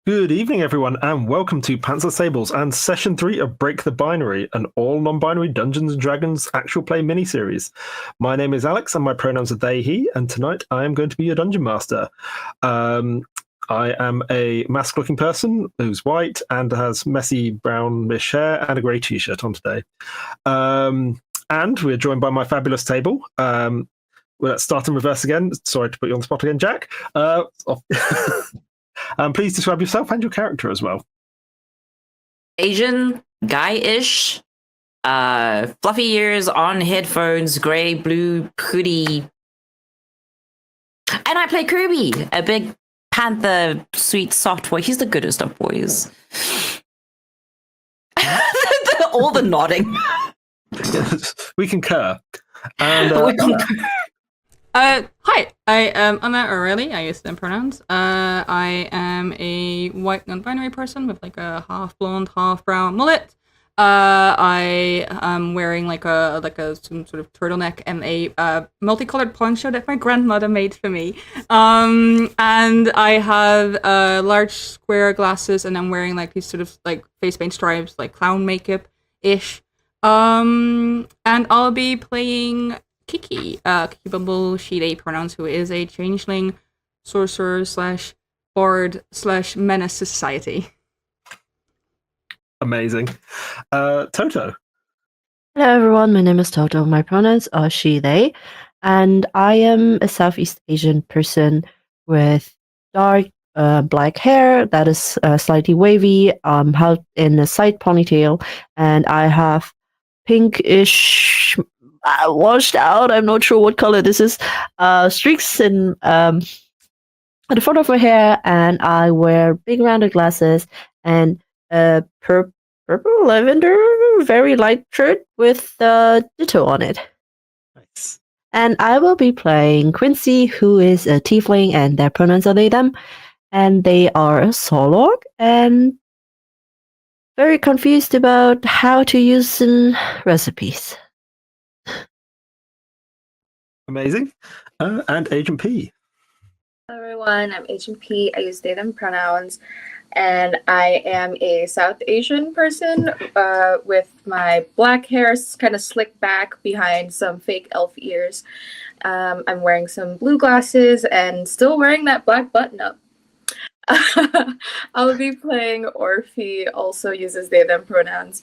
Good evening, everyone, and welcome to Pantsless Tables and Session 3 of Break the Binary, an all non-binary Dungeons & Dragons actual play miniseries. My name is Alex, and my pronouns are they, he, and tonight I am going to be your Dungeon Master. I am a mask-looking person who's white and has messy brownish hair and a grey t-shirt on today. And we're joined by my fabulous table. Let's start in reverse again. Sorry to put you on the spot again, Jack. Please describe yourself and your character as well. Asian, guy-ish, fluffy ears, on headphones, grey, blue, hoodie. And I play Kirby, a big panther, sweet, soft boy. He's the goodest of boys. All the nodding. We concur. And, We concur. Hi, I am Anna O'Reilly. I use them pronouns. I am a white non-binary person with like a half blonde, half brown mullet. I am wearing like some sort of turtleneck and a multicolored poncho that my grandmother made for me. And I have large square glasses, and I'm wearing like these sort of like face paint stripes, like clown makeup ish. And I'll be playing Kiki Bumble, she, they pronouns, who is a changeling, sorcerer / bard / menace to society. Amazing. Toto. Hello everyone, my name is Toto. My pronouns are she, they, and I am a Southeast Asian person with dark black hair that is slightly wavy, held in a side ponytail, and I have pinkish washed out, I'm not sure what color this is, streaks in at the front of my hair, and I wear big rounded glasses and a purple lavender very light shirt with ditto on it. Nice. And I will be playing Quincy, who is a tiefling, and their pronouns are they, them, and they are a Solog, and very confused about how to use recipes. Amazing. And Agent P. Hello everyone, I'm Agent P. I use they, them pronouns, and I am a South Asian person with my black hair kind of slicked back behind some fake elf ears. I'm wearing some blue glasses and still wearing that black button-up. I'll be playing Orphe, also uses they, them pronouns,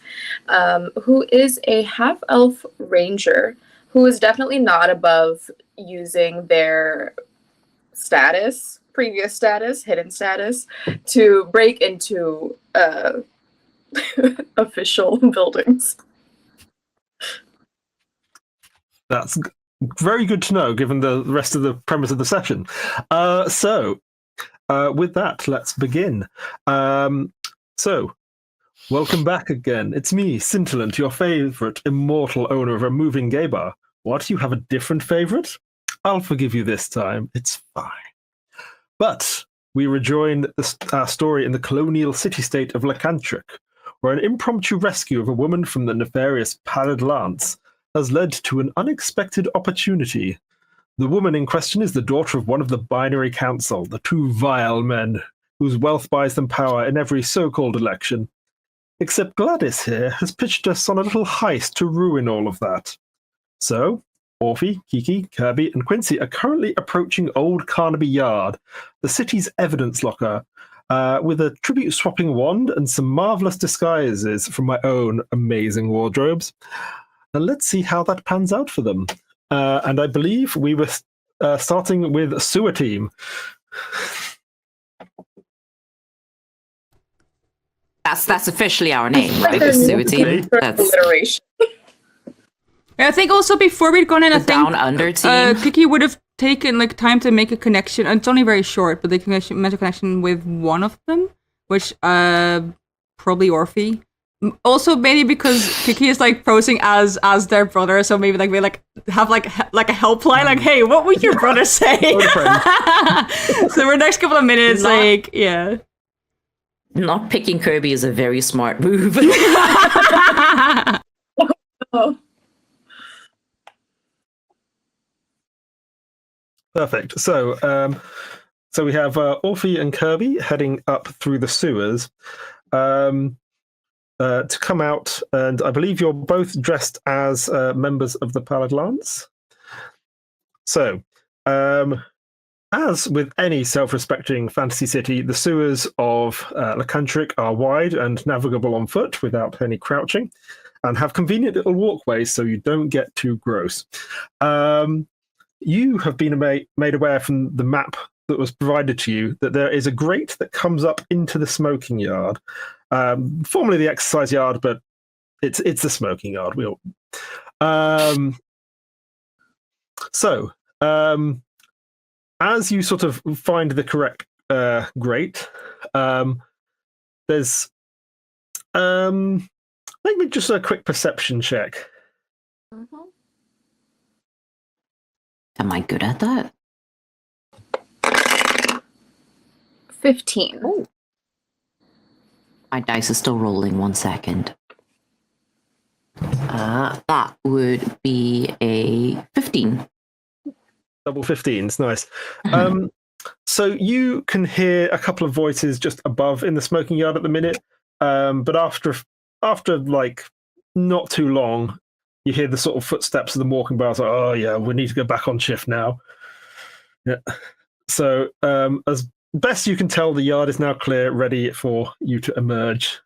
who is a half-elf ranger who is definitely not above using their previous status, hidden status, to break into official buildings. That's very good to know, given the rest of the premise of the session. So, with that, let's begin. Welcome back again. It's me, Scintillant, your favorite immortal owner of a moving gay bar. What, you have a different favorite? I'll forgive you this time. It's fine. But we rejoin our story in the colonial city-state of Lycantric, where an impromptu rescue of a woman from the nefarious Pallid Lance has led to an unexpected opportunity. The woman in question is the daughter of one of the Binary Council, the two vile men whose wealth buys them power in every so-called election. Except Gladys here has pitched us on a little heist to ruin all of that. So, Orphe, Kiki, Kirby, and Quincy are currently approaching Old Carnaby Yard, the city's evidence locker, with a tribute-swapping wand and some marvelous disguises from my own amazing wardrobes. And let's see how that pans out for them. And I believe we were starting with Sewer Team. That's officially our name, right? The Sewer Team. That's alliteration. I think also before we'd gone in, the I think Down Under team. Kiki would have taken like time to make a connection. It's only very short, but they meant a connection with one of them, which probably Orphe. Also, maybe because Kiki is like posing as their brother, so maybe we have like a helpline, like, hey, what would your brother say? So for the next couple of minutes, yeah. Not picking Kirby is a very smart move. Oh. Perfect. So, So we have Orphe and Kirby heading up through the sewers to come out, and I believe you're both dressed as members of the Pallid Lance. So, as with any self-respecting fantasy city, the sewers of Lycantric are wide and navigable on foot without any crouching, and have convenient little walkways so you don't get too gross. You have been made aware from the map that was provided to you that there is a grate that comes up into the smoking yard, formerly the exercise yard, but it's the smoking yard. As you sort of find the correct grate, there's maybe just a quick perception check. Am I good at that? 15. Ooh. My dice are still rolling. 1 second. That would be a 15. Double 15s, nice. So you can hear a couple of voices just above in the smoking yard at the minute, but after like not too long, you hear the sort of footsteps of them walking by. It's like, oh yeah, we need to go back on shift now. Yeah. So as best you can tell, the yard is now clear, ready for you to emerge.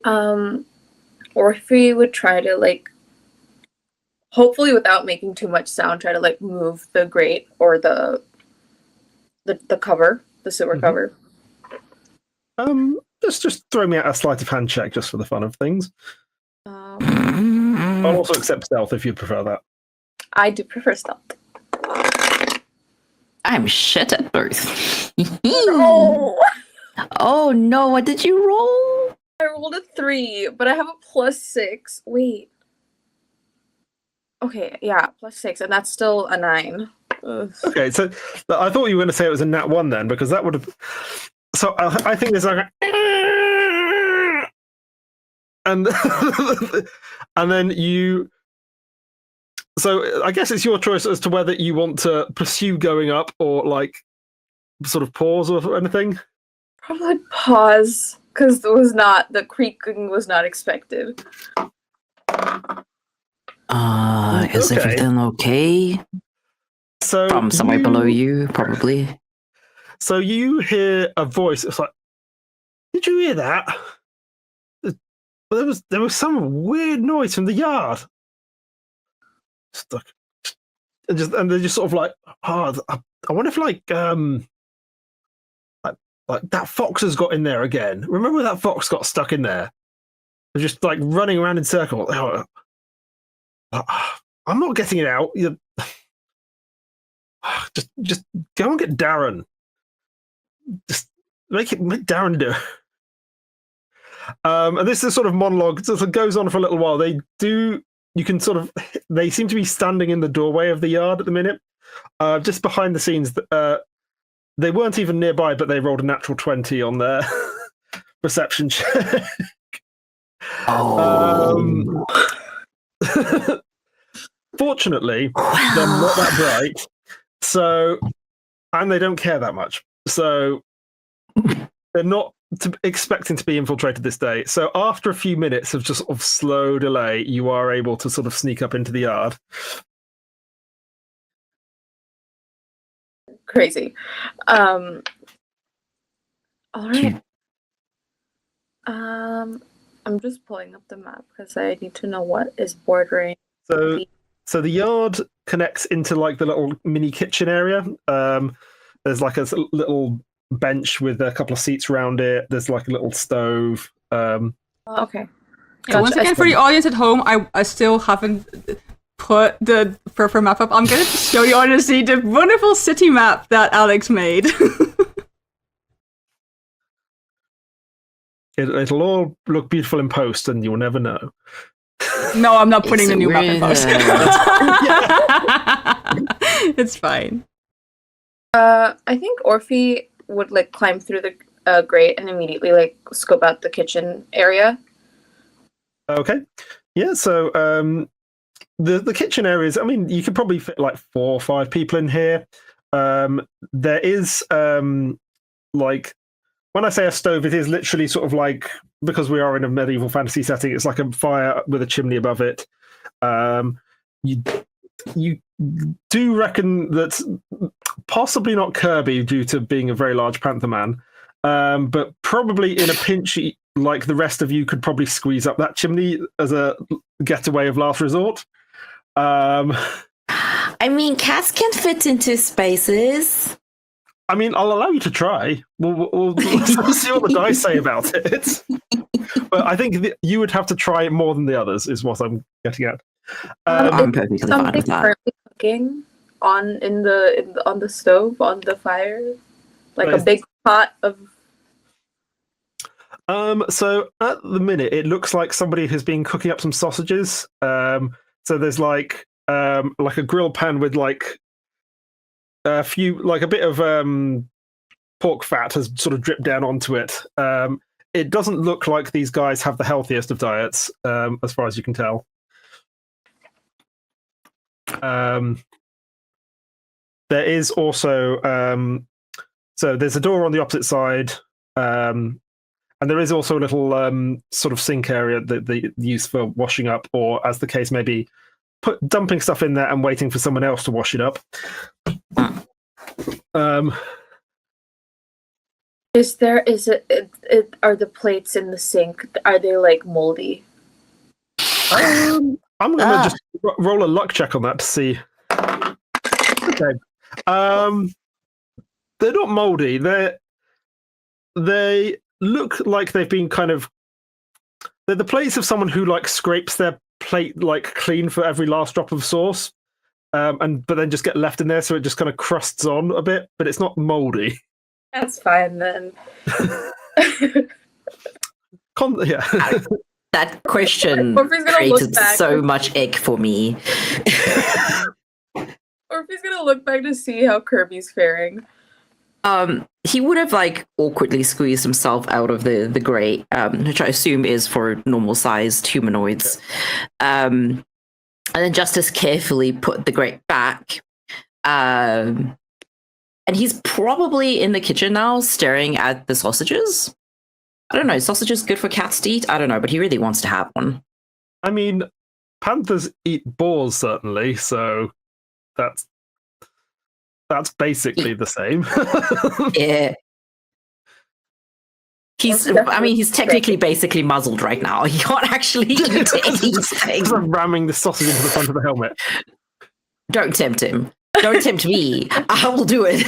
Orphe would try to, like, hopefully without making too much sound, try to, like, move the grate or the cover, the sewer cover. Just throw me out a sleight of hand check just for the fun of things. I'll also accept stealth if you prefer that. I do prefer stealth. I'm shit at both. No! Oh no, what did you roll? I rolled a 3, but I have a +6. Wait. Okay, yeah, +6, and that's still a 9. Ugh. Okay, so I thought you were going to say it was a nat 1 then, because that would have. So I think there's like and and then you. So I guess it's your choice as to whether you want to pursue going up or like sort of pause or anything. Probably pause, because the creaking was not expected. Is everything okay? So From somewhere below you, probably. So you hear a voice. It's like, did you hear that? There was some weird noise from the yard. And they're just sort of like, I wonder if like that fox has got in there again. Remember that fox got stuck in there? They're just like running around in circles. I'm not getting it out. Just go and get Darren. Just make Darren do it. And this is sort of monologue. So it goes on for a little while. They seem to be standing in the doorway of the yard at the minute. Just behind the scenes, they weren't even nearby, but they rolled a natural 20 on their perception check. Fortunately, they're not that bright. So, and they don't care that much. So, they're not expecting to be infiltrated this day. So, after a few minutes of just of slow delay, you are able to sort of sneak up into the yard. Crazy. All right. I'm just pulling up the map because I need to know what is bordering. So the yard connects into like the little mini kitchen area. There's like a little bench with a couple of seats around it. There's like a little stove. Okay. Yeah, once again, for the audience at home, I still haven't put the fur map up. I'm going to show the audience the wonderful city map that Alex made. It'll all look beautiful in post, and you'll never know. No, I'm not putting the new map in post. It's fine. I think Orphe would like climb through the grate and immediately like scope out the kitchen area. Okay. Yeah, so the kitchen areas. I mean, you could probably fit like 4 or 5 people in here. There is like when I say a stove, it is literally sort of like, because we are in a medieval fantasy setting, it's like a fire with a chimney above it. You do reckon that possibly not Kirby due to being a very large panther man, but probably in a pinch, like the rest of you could probably squeeze up that chimney as a getaway of last resort. I mean, cats can fit into spaces. I mean, I'll allow you to try. We'll see what the dice say about it. But I think you would have to try it more than the others, is what I'm getting at. I'm perfectly fine Something with that. currently cooking on the stove, on the fire, like a big pot of. So at the minute, it looks like somebody has been cooking up some sausages. So there's like a grill pan with like a few, like a bit of pork fat has sort of dripped down onto it. It doesn't look like these guys have the healthiest of diets, as far as you can tell. There is also so there's a door on the opposite side, and there is also a little sort of sink area that they use for washing up, or as the case may be, dumping stuff in there and waiting for someone else to wash it up. Are the plates in the sink, are they like moldy? I'm gonna just roll a luck check on that to see. Okay. They're not moldy. They look like they've been kind of. They're the plates of someone who like scrapes their plate like clean for every last drop of sauce, but then just get left in there, so it just kind of crusts on a bit. But it's not moldy. That's fine then. Yeah. That question Orphe's gonna created look back. so much ick for me. Orphe's gonna look back to see how Kirby's faring. He would have like awkwardly squeezed himself out of the grate, which I assume is for normal sized humanoids. And then just as carefully put the grate back. And he's probably in the kitchen now staring at the sausages. I don't know, sausages good for cats to eat? I don't know, but he really wants to have one. I mean, panthers eat boars, certainly, so that's basically the same. Yeah. He's technically basically muzzled right now. He can't actually eat anything. Just ramming the sausage into the front of the helmet. Don't tempt him. Don't tempt me. I will do it.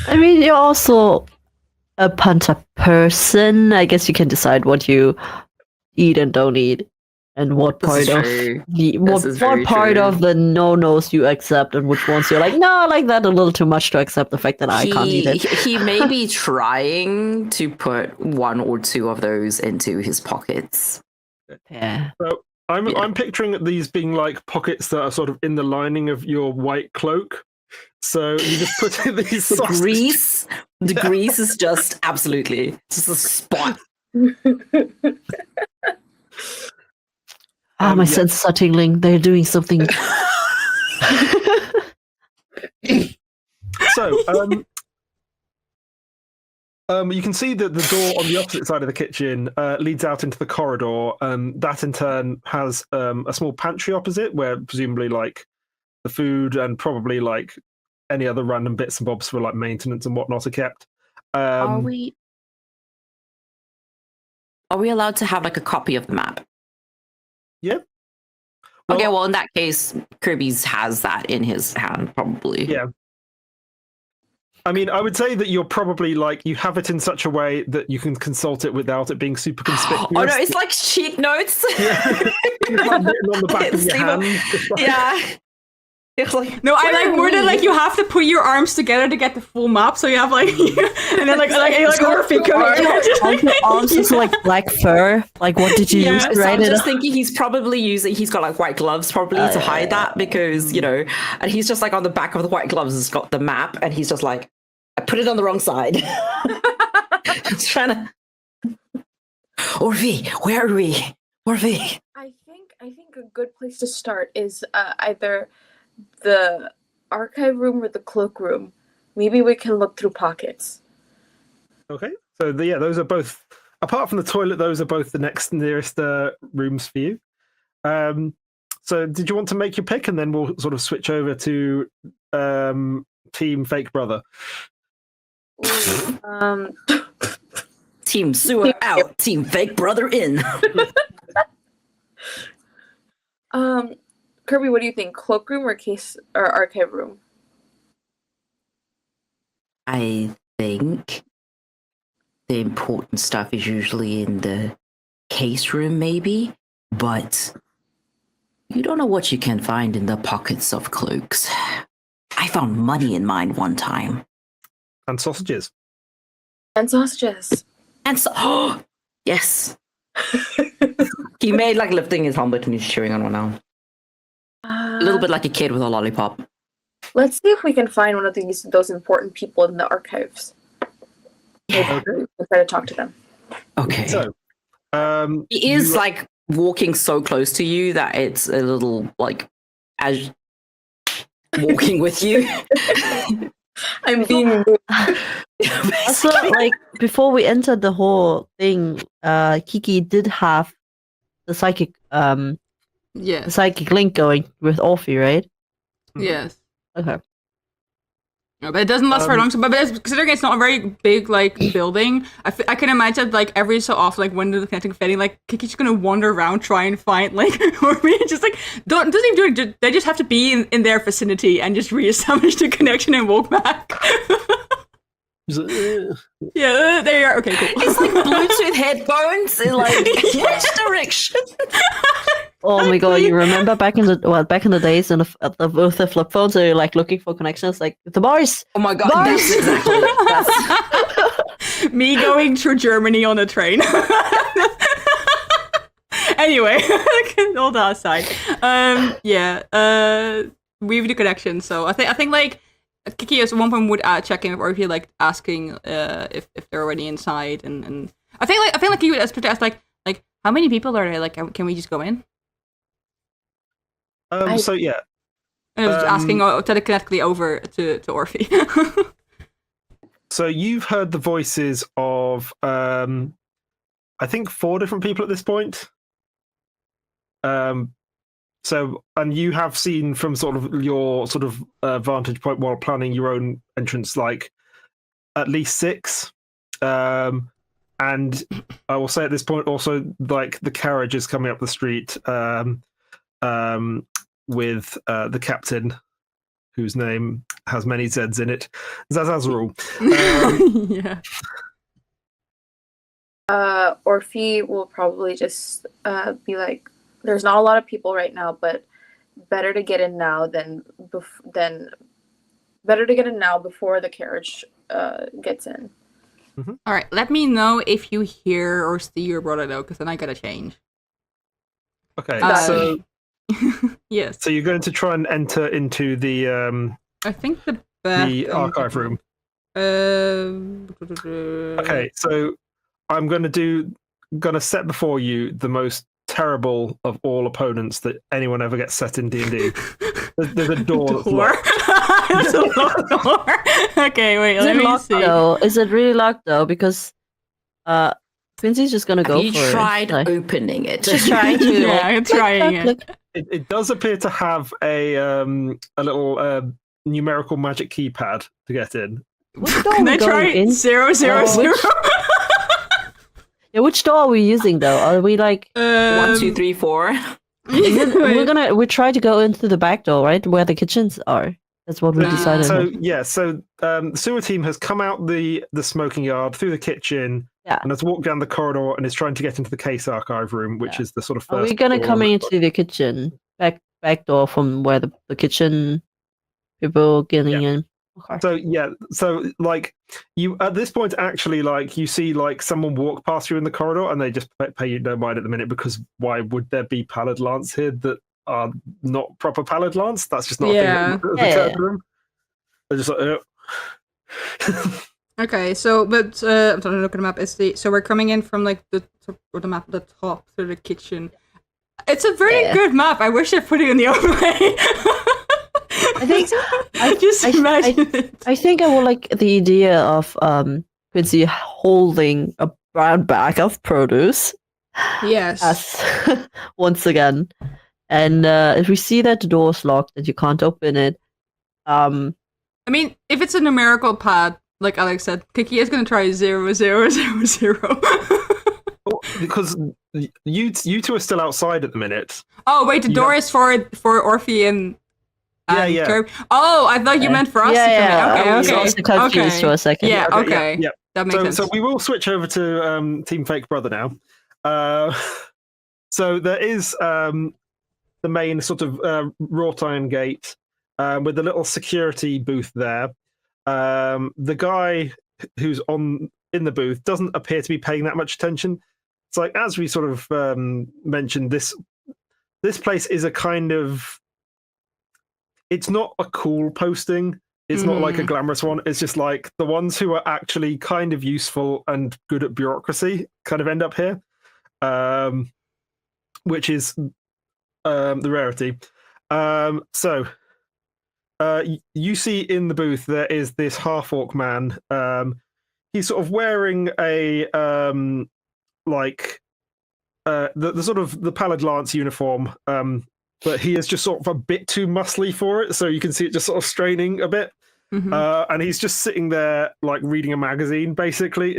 I mean, you're also a panther person. I guess you can decide what you eat and don't eat, and what part of the no-nos you accept, and which ones you're like, no, I like that a little too much to accept the fact that I can't eat it. He may be trying to put 1 or 2 of those into his pockets. Yeah. So I'm picturing these being like pockets that are sort of in the lining of your white cloak. So you just put in these grease. The grease is just absolutely just a spot. My senses are tingling. They're doing something. So, you can see that the door on the opposite side of the kitchen leads out into the corridor. That in turn has a small pantry opposite, where presumably like the food and probably like any other random bits and bobs for like maintenance and whatnot are kept. Are we allowed to have like a copy of the map? Yeah. Okay, well in that case, Kirby's has that in his hand, probably. Yeah. I mean, I would say that you're probably like, you have it in such a way that you can consult it without it being super conspicuous. Oh no, it's like sheet notes. Yeah. It's like written on the back of your hand. Yeah. It's like, No, I like more than like you have to put your arms together to get the full map, so you have like and then like Orphe come here. Your arms is like black fur. Like, what did you use to so write I'm it? just thinking he's probably he's got like white gloves probably to hide that, because, you know, and he's just like on the back of the white gloves has got the map, and he's just like, I put it on the wrong side. He's trying to. Orphe, where are we? Orphe. I think think a good place to start is either the archive room or the cloakroom. Maybe we can look through pockets. Okay. So those are both. Apart from the toilet, those are both the nearest rooms for you. So did you want to make your pick, and then we'll sort of switch over to Team Fake Brother? Ooh, Team Sewer out, Team Fake Brother in. Kirby, what do you think? Cloakroom or case or archive room? I think the important stuff is usually in the case room, maybe, but you don't know what you can find in the pockets of cloaks. I found money in mine one time. And sausages. And sausages. And so, yes. He made like lifting his helmet and he's chewing on one now. A little bit like a kid with a lollipop. Let's see if we can find one of those important people in the archives. Yeah. We'll try to talk to them. Okay. So he is like walking so close to you that it's a little like as walking with you. I'm being Also, like before we entered the whole thing, Kiki did have the psychic Yes. link going with Orphe, right? Yes. Okay. No, but it doesn't last very long. So, but considering it's not a very big like building, I can imagine like every so often, like when the connecting fading, like Kiki's gonna wander around, try and find like Orphe, just like doesn't even do it. They just have to be in their vicinity and just reestablish the connection and walk back. Yeah, there you are. Okay, cool. It's like Bluetooth headphones in like which direction? Oh my god! You remember back in the days and with the flip phones, so you're like looking for connections, like the bars. Oh my god! Bars! That's exactly. Me going through Germany on a train. Anyway, all that aside, we've the connection. So I think like Kiki at one point would check in, or if you're like asking if they're already inside, and I feel like you would ask like how many people are there? Like, can we just go in? So yeah. I was asking telekinetically over to Orphe. So you've heard the voices of I think 4 different people at this point. So, and you have seen from sort of your sort of vantage point while planning your own entrance, like at least 6. And I will say at this point also, like the carriage is coming up the street with the captain, whose name has many Z's in it, Zazazrul. Yeah. Orphe will probably just be like, there's not a lot of people right now, but better to get in now before the carriage gets in. Mm-hmm. All right, let me know if you hear or see your brother though, because then I gotta change. Okay, so yes. So you're going to try and enter into the I think the archive room. Okay, so I'm gonna set before you the most terrible of all opponents that anyone ever gets set in D&D. There's a door that's locked. It's a locked door. Okay, wait, let me see. Though? Is it really locked though? Because Quincy's just gonna go for it. You tried opening it. Just trying to. Yeah, I'm trying it. It does appear to have a little numerical magic keypad to get in. Can I try 000? Yeah, which door are we using though? Are we like 1, 2, 3, 4? we try to go into the back door, right, where the kitchens are. That's what we decided. So the sewer team has come out the smoking yard through the kitchen, and has walked down the corridor and is trying to get into the case archive room, which is the sort of first. Are we gonna come into the kitchen back door from where the kitchen people getting in? Okay. So like you at this point actually like you see like someone walk past you in the corridor and they just pay you no mind at the minute, because why would there be pallid lance here that are not proper pallid lance? That's just not a thing that occurred to them. They're just like Okay, so but I'm trying to look at the map. So we're coming in from like the map, the top through the kitchen. It's a very good map. I wish I put it in the overlay. I think just imagine it. I think I would like the idea of Quincy holding a brown bag of produce. Yes. As once again, and if we see that the door is locked and you can't open it, I mean, if it's a numerical pad, like Alex said, Kiki is going to try 0, 0, 0, 0. Because you two are still outside at the minute. Oh wait, the door is for Orphe and yeah. Kirby. Oh, I thought you meant for us to come in. Okay, I was okay. also confused for a second. Yeah, okay. Yeah. That makes sense. So we will switch over to Team Fake Brother now. So there is the main sort of wrought iron gate with the little security booth there. The guy who's in the booth doesn't appear to be paying that much attention. It's like, as we sort of mentioned, this place is a kind of, it's not a cool posting. It's not like a glamorous one. It's just like the ones who are actually kind of useful and good at bureaucracy kind of end up here, which is the rarity. So you see in the booth there is this half-orc man. He's sort of wearing a the sort of the Pallid Lance uniform, but he is just sort of a bit too muscly for it, so you can see it just sort of straining a bit. And he's just sitting there like reading a magazine, basically.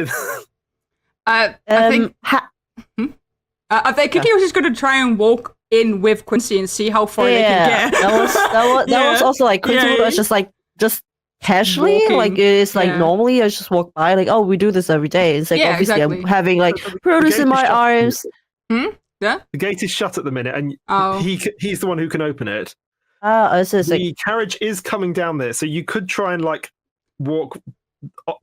I think Kiki was just going to try and walk in with Quincy and see how far they can get. that was also like Quincy was just casually walking. like it's like normally I just walk by like, oh, we do this every day. It's like obviously exactly. I'm having like produce in my arms. Yeah. The gate is shut at the minute, and he's the one who can open it. The carriage is coming down there, so you could try and like walk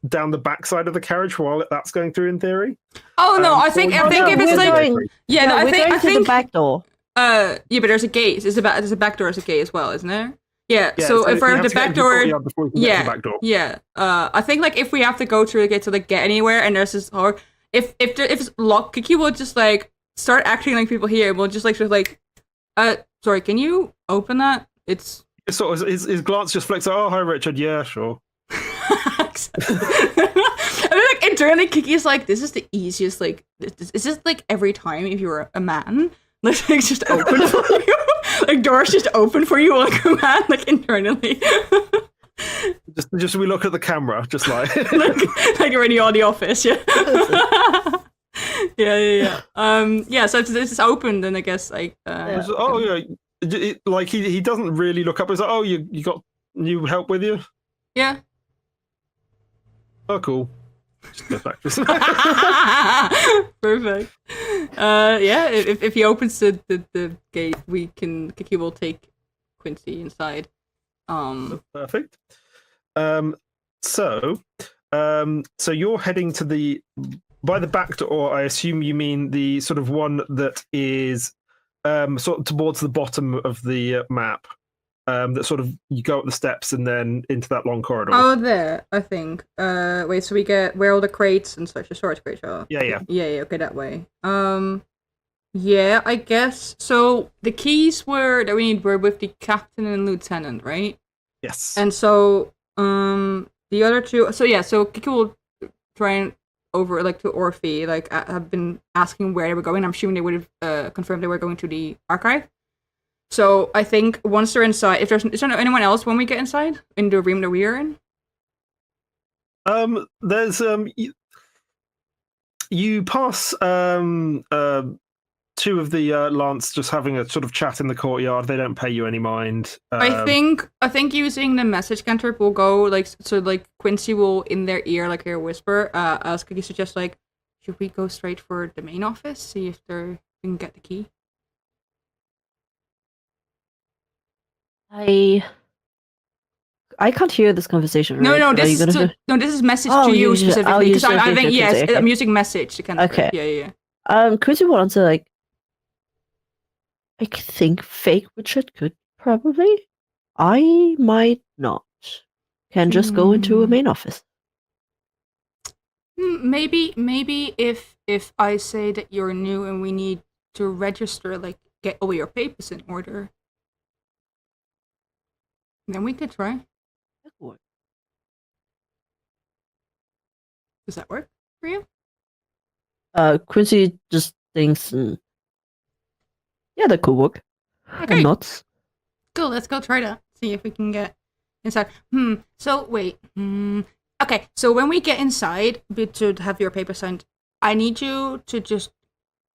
down the backside of the carriage while that's going through. In theory. Oh no, I think if it's like I think the back door. Yeah, but there's a gate. There's a back door. There's a gate as well, isn't there? Yeah. So if we're at the back door, I think like if we have to go through the gate to like get anywhere, and there's this hard, if it's locked, Kiki will just like start acting like people here. We'll just like sort of like, sorry, can you open that? It's sort of his glance just flicks. Oh, hi, Richard. Yeah, sure. I mean, like internally, Kiki's like, this is the easiest. Like, is this like every time if you were a man, like just open for you, like doors just open for you like a man, like internally. just we look at the camera, just like like you're in the office, yeah. Yeah. So if this is open, then I guess like. Like he doesn't really look up. He's like, oh, you got new help with you? Yeah. Oh, cool. Just go back. Perfect. Yeah. If he opens the gate, Kiki will take Quincy inside. Perfect. So you're heading to by the back door. I assume you mean the sort of one that is sort of towards the bottom of the map. That sort of you go up the steps and then into that long corridor. Oh, there, I think. Wait, so we get where all the crates and such, the storage crates are. Yeah. Okay, that way. Yeah, I guess. So the keys that we need were with the captain and lieutenant, right? Yes. And so the other two. So Kiki will try and over like to Orphe. Like have been asking where they were going. I'm assuming they would have confirmed they were going to the archive. So I think once they're inside, is there anyone else when we get inside in the room that we are in? There's you pass two of the Lance just having a sort of chat in the courtyard. They don't pay you any mind. I think using the message cantrip will go like so. Like Quincy will in their ear like hear a whisper. Ask Kiki suggest like, should we go straight for the main office? See if we can get the key. I can't hear this conversation. Right? No, this is message to you specifically because I think okay. I'm using message to kind of okay. Yeah. Quincy will answer like, I think fake Richard could probably. I might not. Can just go into a main office. Maybe if I say that you're new and we need to register like get all your papers in order, then we could try. Does that work for you? Quincy just thinks, yeah, that could work. Okay. And nods. Cool, let's go try that. See if we can get inside. So wait. Okay, so when we get inside to have your paper signed, I need you to just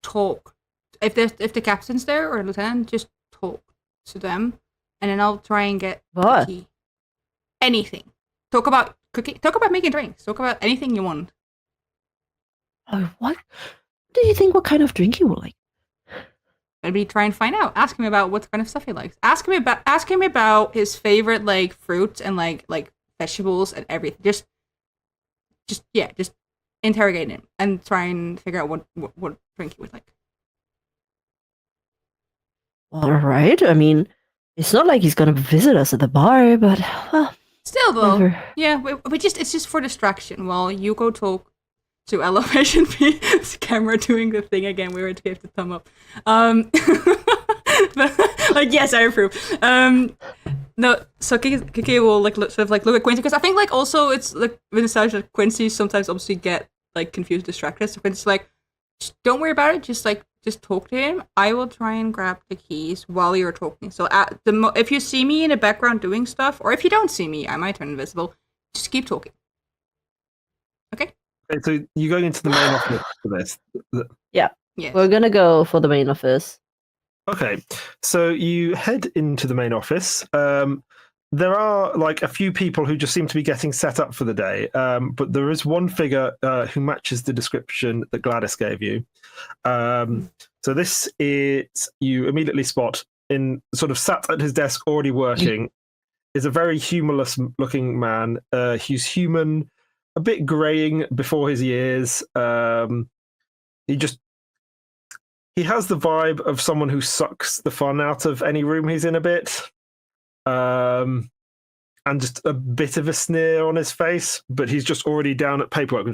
talk. If the captain's there or the lieutenant, just talk to them, and then I'll try and get What? the key. Anything. Talk about cooking. Talk about making drinks. Talk about anything you want. Oh, what do you think? What kind of drink he would like? Maybe try and find out. Ask him about what kind of stuff he likes. Ask him about his favorite like fruits and like vegetables and everything. Just interrogate him and try and figure out what drink he would like. All right. I mean, it's not like he's gonna visit us at the bar, but well, Still though, whatever. yeah, it's just for distraction while you go talk to Elevation P. Camera doing the thing again. We were to give the thumb up. But, like, yes, I approve. No, so Kiki will like look at Quincy, because I think like also it's like when it's like Quincy sometimes obviously get like confused, distracted. So Quincy's like, don't worry about it. Just talk to him. I will try and grab the keys while you're talking. So if you see me in the background doing stuff, or if you don't see me, I might turn invisible. Just keep talking. Okay. Okay, so you're going into the main office for this. Yes. We're gonna go for the main office. Okay, so you head into the main office. There are like a few people who just seem to be getting set up for the day, but there is one figure who matches the description that Gladys gave you. So this is, you immediately spot, in sort of sat at his desk already working, is a very humorless looking man. He's human, a bit graying before his ears. He has the vibe of someone who sucks the fun out of any room he's in a bit. And just a bit of a sneer on his face, but he's just already down at paperwork.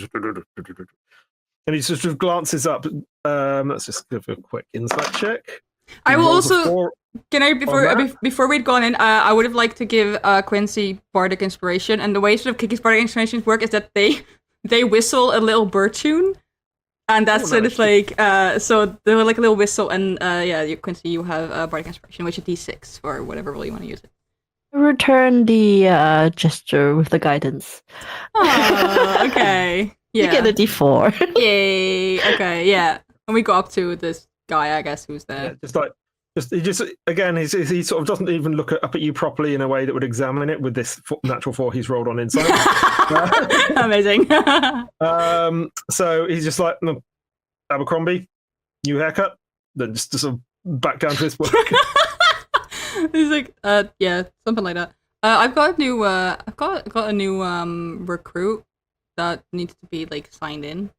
And he sort of glances up. Let's just give a quick insight check. I will also. Can I before we'd gone in? I would have liked to give Quincy bardic inspiration, and the way sort of Kiki's bardic inspirations work is that they whistle a little bird tune, and that's sort of like so they were like a little whistle, and Quincy, you have bardic inspiration, which is D6 for whatever role you want to use it. Return the gesture with the guidance. Oh, okay. Yeah. You get a D4. Yay. Okay. Yeah. And we go up to this guy, I guess, who's there. Yeah, again, he sort of doesn't even look up at you properly in a way that would examine it with this natural 4 he's rolled on inside. Amazing. So he's just like, Abercrombie, new haircut. Then just sort of back down to his work. He's like, yeah, something like that. I've got a new recruit that needs to be like signed in.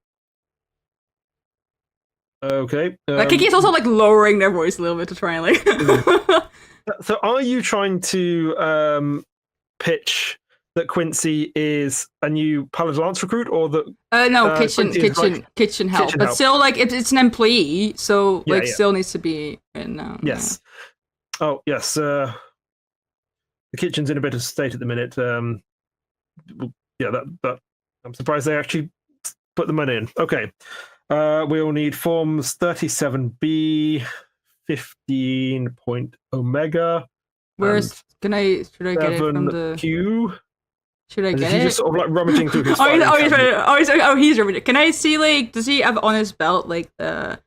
Okay. Kiki's also like lowering their voice a little bit to try and like. So, are you trying to pitch that Quincy is a new Paladin Lance recruit, or that? No, kitchen help, but help. still, like it's an employee, so Yeah, still needs to be in. Yes. Yeah. Oh yes. The kitchen's in a bit of state at the minute. That I'm surprised they actually put the money in. Okay. We'll need forms 37B, 15 point omega. Should I get it from the Q? Should I get he's it? just sort of like rummaging through his he's rummaging. Can I see, like, does he have on his belt like the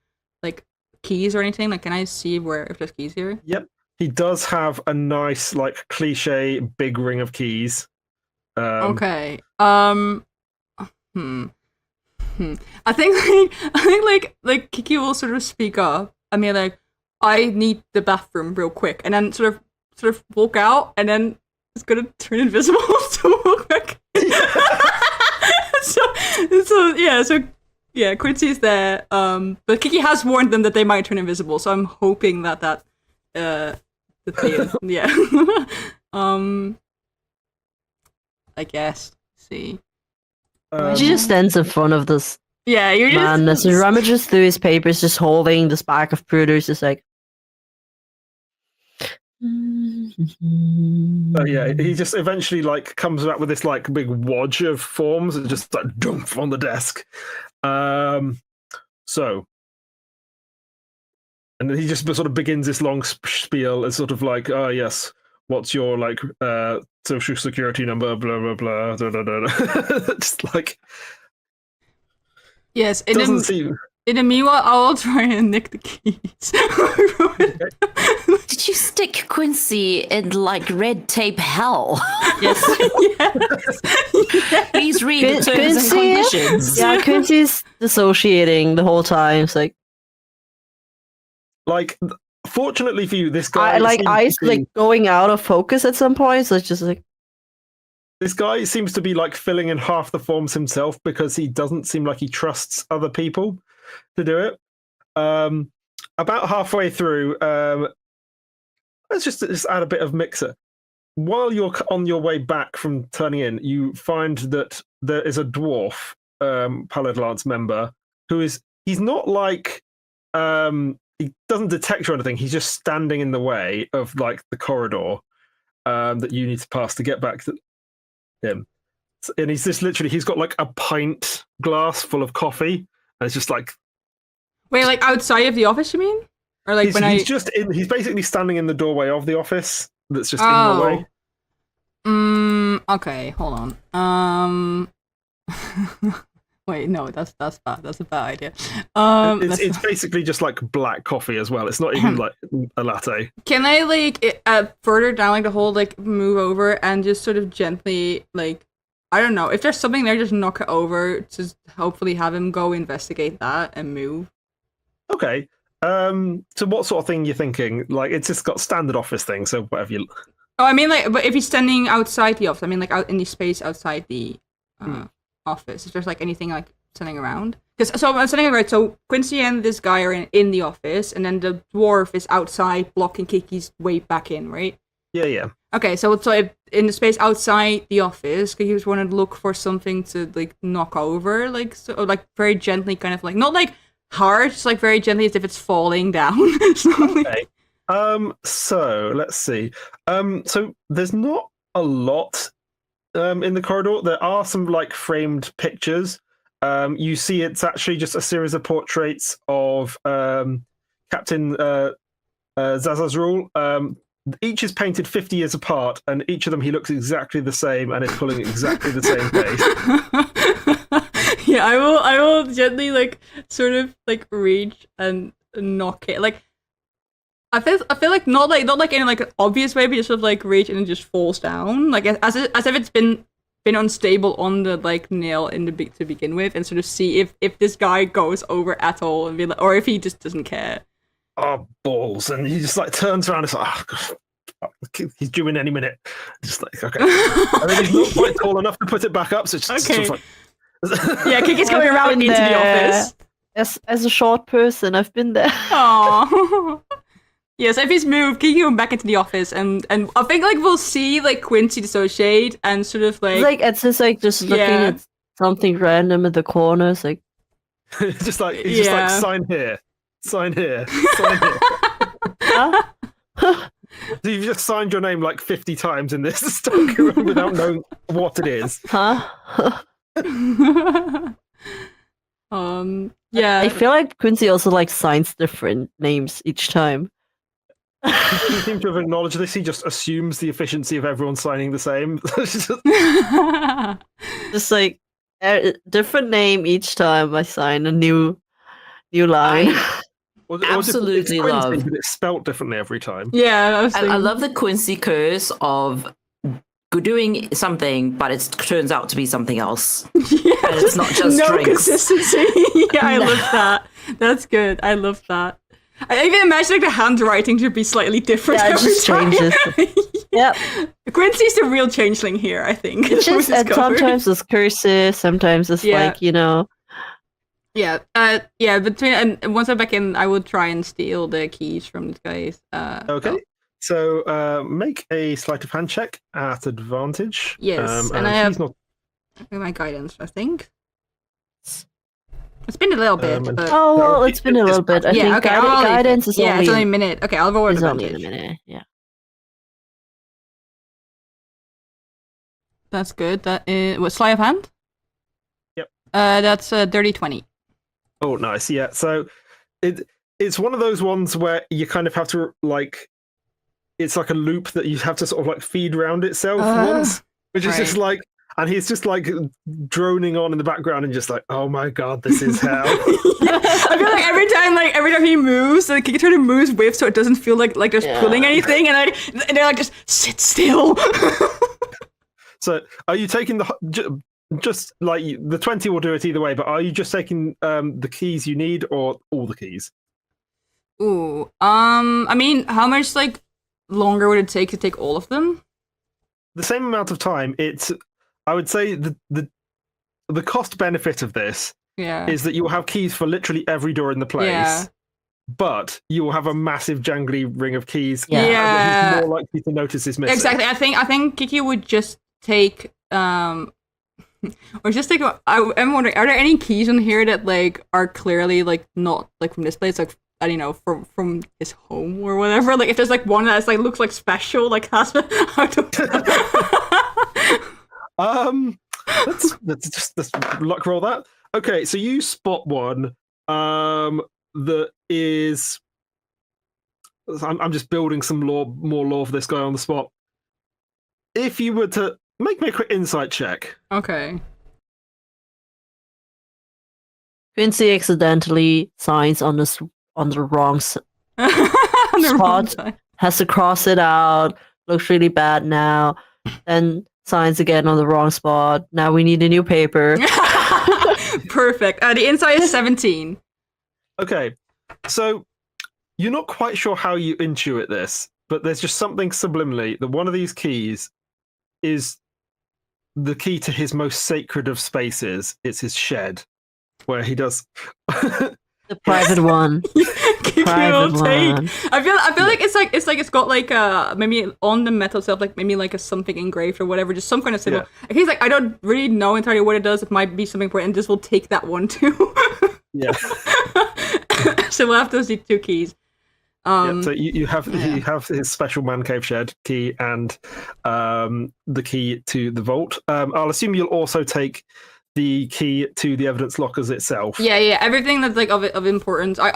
keys or anything? Like, can I see if there's keys here? Yep. He does have a nice, like, cliche big ring of keys. Okay. I think Kiki will sort of speak up. I mean, like, I need the bathroom real quick, and then sort of walk out, and then it's gonna turn invisible to walk back. So Quincy's there. But Kiki has warned them that they might turn invisible, so I'm hoping that yeah. I guess. See. She just stands in front of this man as he rummages through his papers, just holding this bag of produce. Just like, Yeah, he just eventually like comes out with this like big wodge of forms and just like dump on the desk. So, and then he just sort of begins this long spiel as sort of like, oh yes, what's your like social security number, blah blah blah, da, da, da, da. Just like Yes, doesn't seem. in the meanwhile, I'll try and nick the keys. Did you stick Quincy in like red tape hell? Yes. Yes. Please read the terms and conditions. Yeah, Quincy's dissociating the whole time. It's like, fortunately for you, this guy eyes like going out of focus at some point. So it's just like this guy seems to be like filling in half the forms himself because he doesn't seem like he trusts other people to do it. About halfway through, let's just add a bit of mixer. While you're on your way back from turning in, you find that there is a dwarf Pallid Lance member he's not like he doesn't detect you or anything. He's just standing in the way of like the corridor that you need to pass to get back to him. And he's got like a pint glass full of coffee, and it's just like. Wait, like outside of the office, you mean? Or like he's basically standing in the doorway of the office that's just in your way. Okay, hold on. Wait, no, that's bad. That's a bad idea. It's basically just like black coffee as well. It's not even like a latte. Can I like further down like the whole like move over and just sort of gently like I don't know if there's something there, just knock it over to hopefully have him go investigate that and move. Okay. So what sort of thing you're thinking? Like it's just got standard office things, so whatever you. Oh, I mean like, but if he's standing outside the office, I mean like out in the space outside the office. Is there like anything like standing around? Because so I'm standing right. So Quincy and this guy are in the office, and then the dwarf is outside blocking Kiki's way back in, right? Yeah. Okay, so if in the space outside the office, Kiki just wanted to look for something to like knock over, like so, like very gently, kind of like not like hard, just like very gently as if it's falling down. Okay. So let's see. So there's not a lot in the corridor. There are some like framed pictures. You see it's actually just a series of portraits of Captain Zazazrul. Each is painted 50 years apart, and each of them he looks exactly the same and is pulling exactly the same face. Yeah, I will gently like sort of like reach and knock it. Like I feel like not like in like an obvious way, but just sort of like reach and it just falls down, like as if it's been unstable on the like nail in the to begin with, and sort of see if this guy goes over at all and be like, or if he just doesn't care. Oh balls! And he just like turns around and it's like, oh, God, he's due in any minute. Just like okay, and then he's not quite tall enough to put it back up, so it's just okay. Sort of like... Yeah, Kiki's going around into the office. As a short person, I've been there. Aww. Yeah, so if he's moved, Kiki going back into the office, and I think like we'll see like Quincy dissociate and sort of like it's just like just looking at something random in the corners, like just like he's just like sign here, sign here, sign here. So you've just signed your name like 50 times in this stock without knowing what it is. Yeah. I feel like Quincy also like signs different names each time. He seems to have acknowledged this. He just assumes the efficiency of everyone signing the same. Just like a different name each time I sign a new line. Absolutely love. But it's spelt differently every time. Yeah, I love the Quincy curse of doing something, but it turns out to be something else. Yeah, and it's not just no drinks. Consistency. Yeah, I love that. That's good. I love that. I even imagine like the handwriting should be slightly different. Yeah, it every just time. changes. Yep. Quincy's the real changeling here, I think. It's just sometimes it's curses, sometimes it's like, you know. Yeah. Between and once I'm back in, I will try and steal the keys from this guys. Okay. So make a sleight of hand check at advantage. Yes, and I have my guidance, I think. It's been a little bit. But... Oh, well, it's been a little bit. I think guidance is only... it's only a minute. Okay, I'll roll it's advantage. only a minute, yeah. That's good. That is what sleight of hand? Yep. That's a dirty 20. Oh, nice. Yeah. So it's one of those ones where you kind of have to like, it's like a loop that you have to sort of like feed around itself once, which is just like, and he's just like droning on in the background and just like, oh my god, this is hell. I feel like every time he moves, the Kickstarter moves with, so it doesn't feel like there's pulling anything, and they're like, just sit still. So, are you taking just like the 20 will do it either way? But are you just taking the keys you need, or all the keys? Ooh, I mean, how much like longer would it take to take all of them? The same amount of time. I would say the cost benefit of this is that you will have keys for literally every door in the place, but you will have a massive jangly ring of keys. Yeah. He's more likely to notice is missing. Exactly. I think Kiki would just take or just take. I'm wondering, are there any keys in here that like are clearly like not like from this place, like I don't know, from his home or whatever? Like if there's like one that's like looks like special, like has let's luck roll that. Okay, so you spot one that is. I'm just building some more lore for this guy on the spot. If you were to make me a quick insight check. Okay. Quincy accidentally signs on the wrong spot. Has to cross it out. Looks really bad now. Then signs again on the wrong spot. Now we need a new paper. Perfect. The insight is 17. Okay, so you're not quite sure how you intuit this, but there's just something subliminally that one of these keys is the key to his most sacred of spaces. It's his shed, where he does the private one. Private one. I feel like it's got like maybe on the metal itself, like maybe like a something engraved or whatever, just some kind of symbol. Yeah. He's like, I don't really know entirely what it does. It might be something important, and this will take that one too. Yeah. So we'll have those two keys. So you have his special man cave shed key and the key to the vault. I'll assume you'll also take the key to the evidence lockers itself. Yeah, everything that's like of importance. I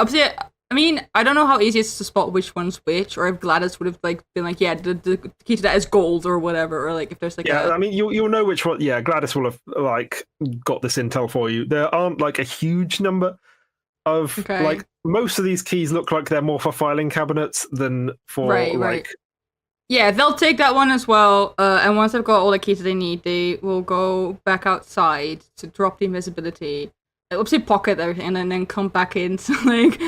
mean, I don't know how easy it is to spot which one's which, or if Gladys would have like been like, yeah, the key to that is gold or whatever, or like if there's like I mean, you'll know which one. Yeah, Gladys will have like got this intel for you. There aren't like a huge number of like most of these keys look like they're more for filing cabinets than for like. Yeah, they'll take that one as well. And once they've got all the keys that they need, they will go back outside to drop the invisibility. Oopsie pocket everything, and then come back into like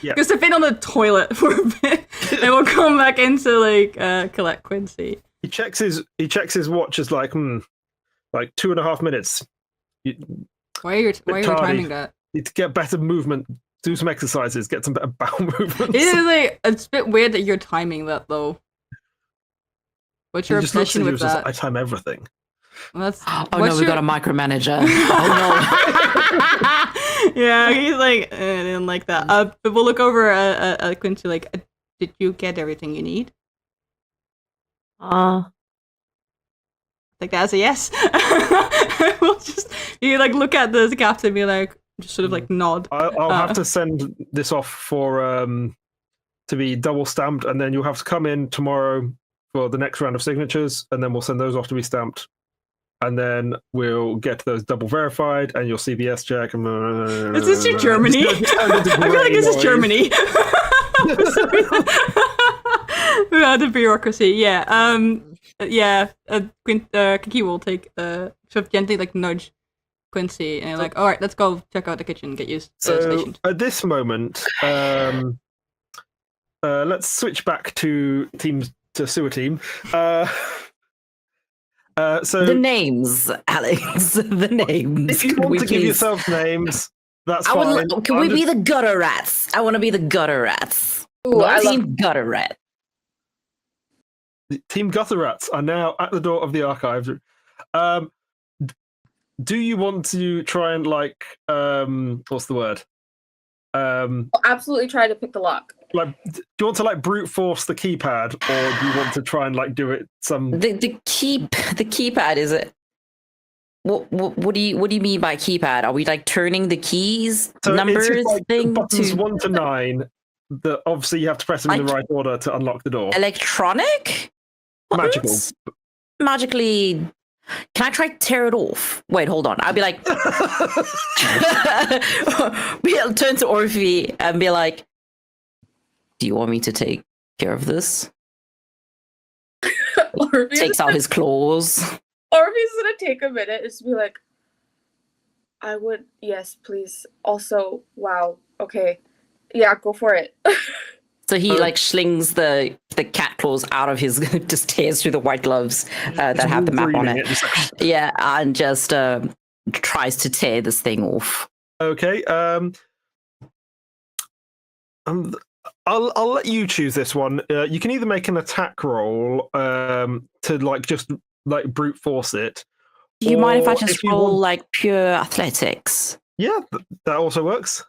because they've been on the toilet for a bit. They will come back into like collect Quincy. He checks his watch as like 2.5 minutes. Why are you timing that? Need to get better movement. Do some exercises. Get some better bowel movements. It's a bit weird that you're timing that though. What's your obsession with that? I time everything. Well, we got a micromanager. Oh no. Yeah, he's like, I didn't like that. But we'll look over Quincy like, did you get everything you need? Like that's a yes. We'll just you like look at the captain and be like, just sort of like nod. I'll have to send this off for to be double stamped, and then you'll have to come in tomorrow for the next round of signatures, and then we'll send those off to be stamped. And then we'll get those double verified, and you'll see the S check. Is this your Germany? I feel like this is Germany. The bureaucracy, yeah. Kiki will take sort of gently like nudge Quincy, and like, all right, let's go check out the kitchen, get used. So at this moment, let's switch back to sewer team. So the names, Alex. The names. If you want to give yourself names, that's fine. Can we be the gutter rats? I want to be the gutter rats. Ooh, I love gutter rat. Team Gutter Rats are now at the door of the archives. Do you want to try and like what's the word? Um, I'll absolutely try to pick the lock. like, do you want to like brute force the keypad, or do you want to try and like do it some? The keypad is it? What do you mean by keypad? Are we like turning the keys So numbers it's just like thing buttons to 1 to 9. That obviously you have to press them in the Like- right order to unlock the door. electronic? Magical. Buttons? Magically. Can I try to tear it off? Wait, hold on. I'll be like, I'll turn to Orphe and be like, "Do you want me to take care of this?" Takes out his claws. Orphe's gonna take a minute and just be like, I would, yes, please. Also, wow, okay. Yeah, go for it. So he like slings the cat claws out of his, just tears through the white gloves that have the map on it. Yeah, and just tries to tear this thing off. Okay. I'll let you choose this one. You can either make an attack roll to like just like brute force it. Do you mind if I Or just if you roll want- like pure athletics? Yeah, that also works.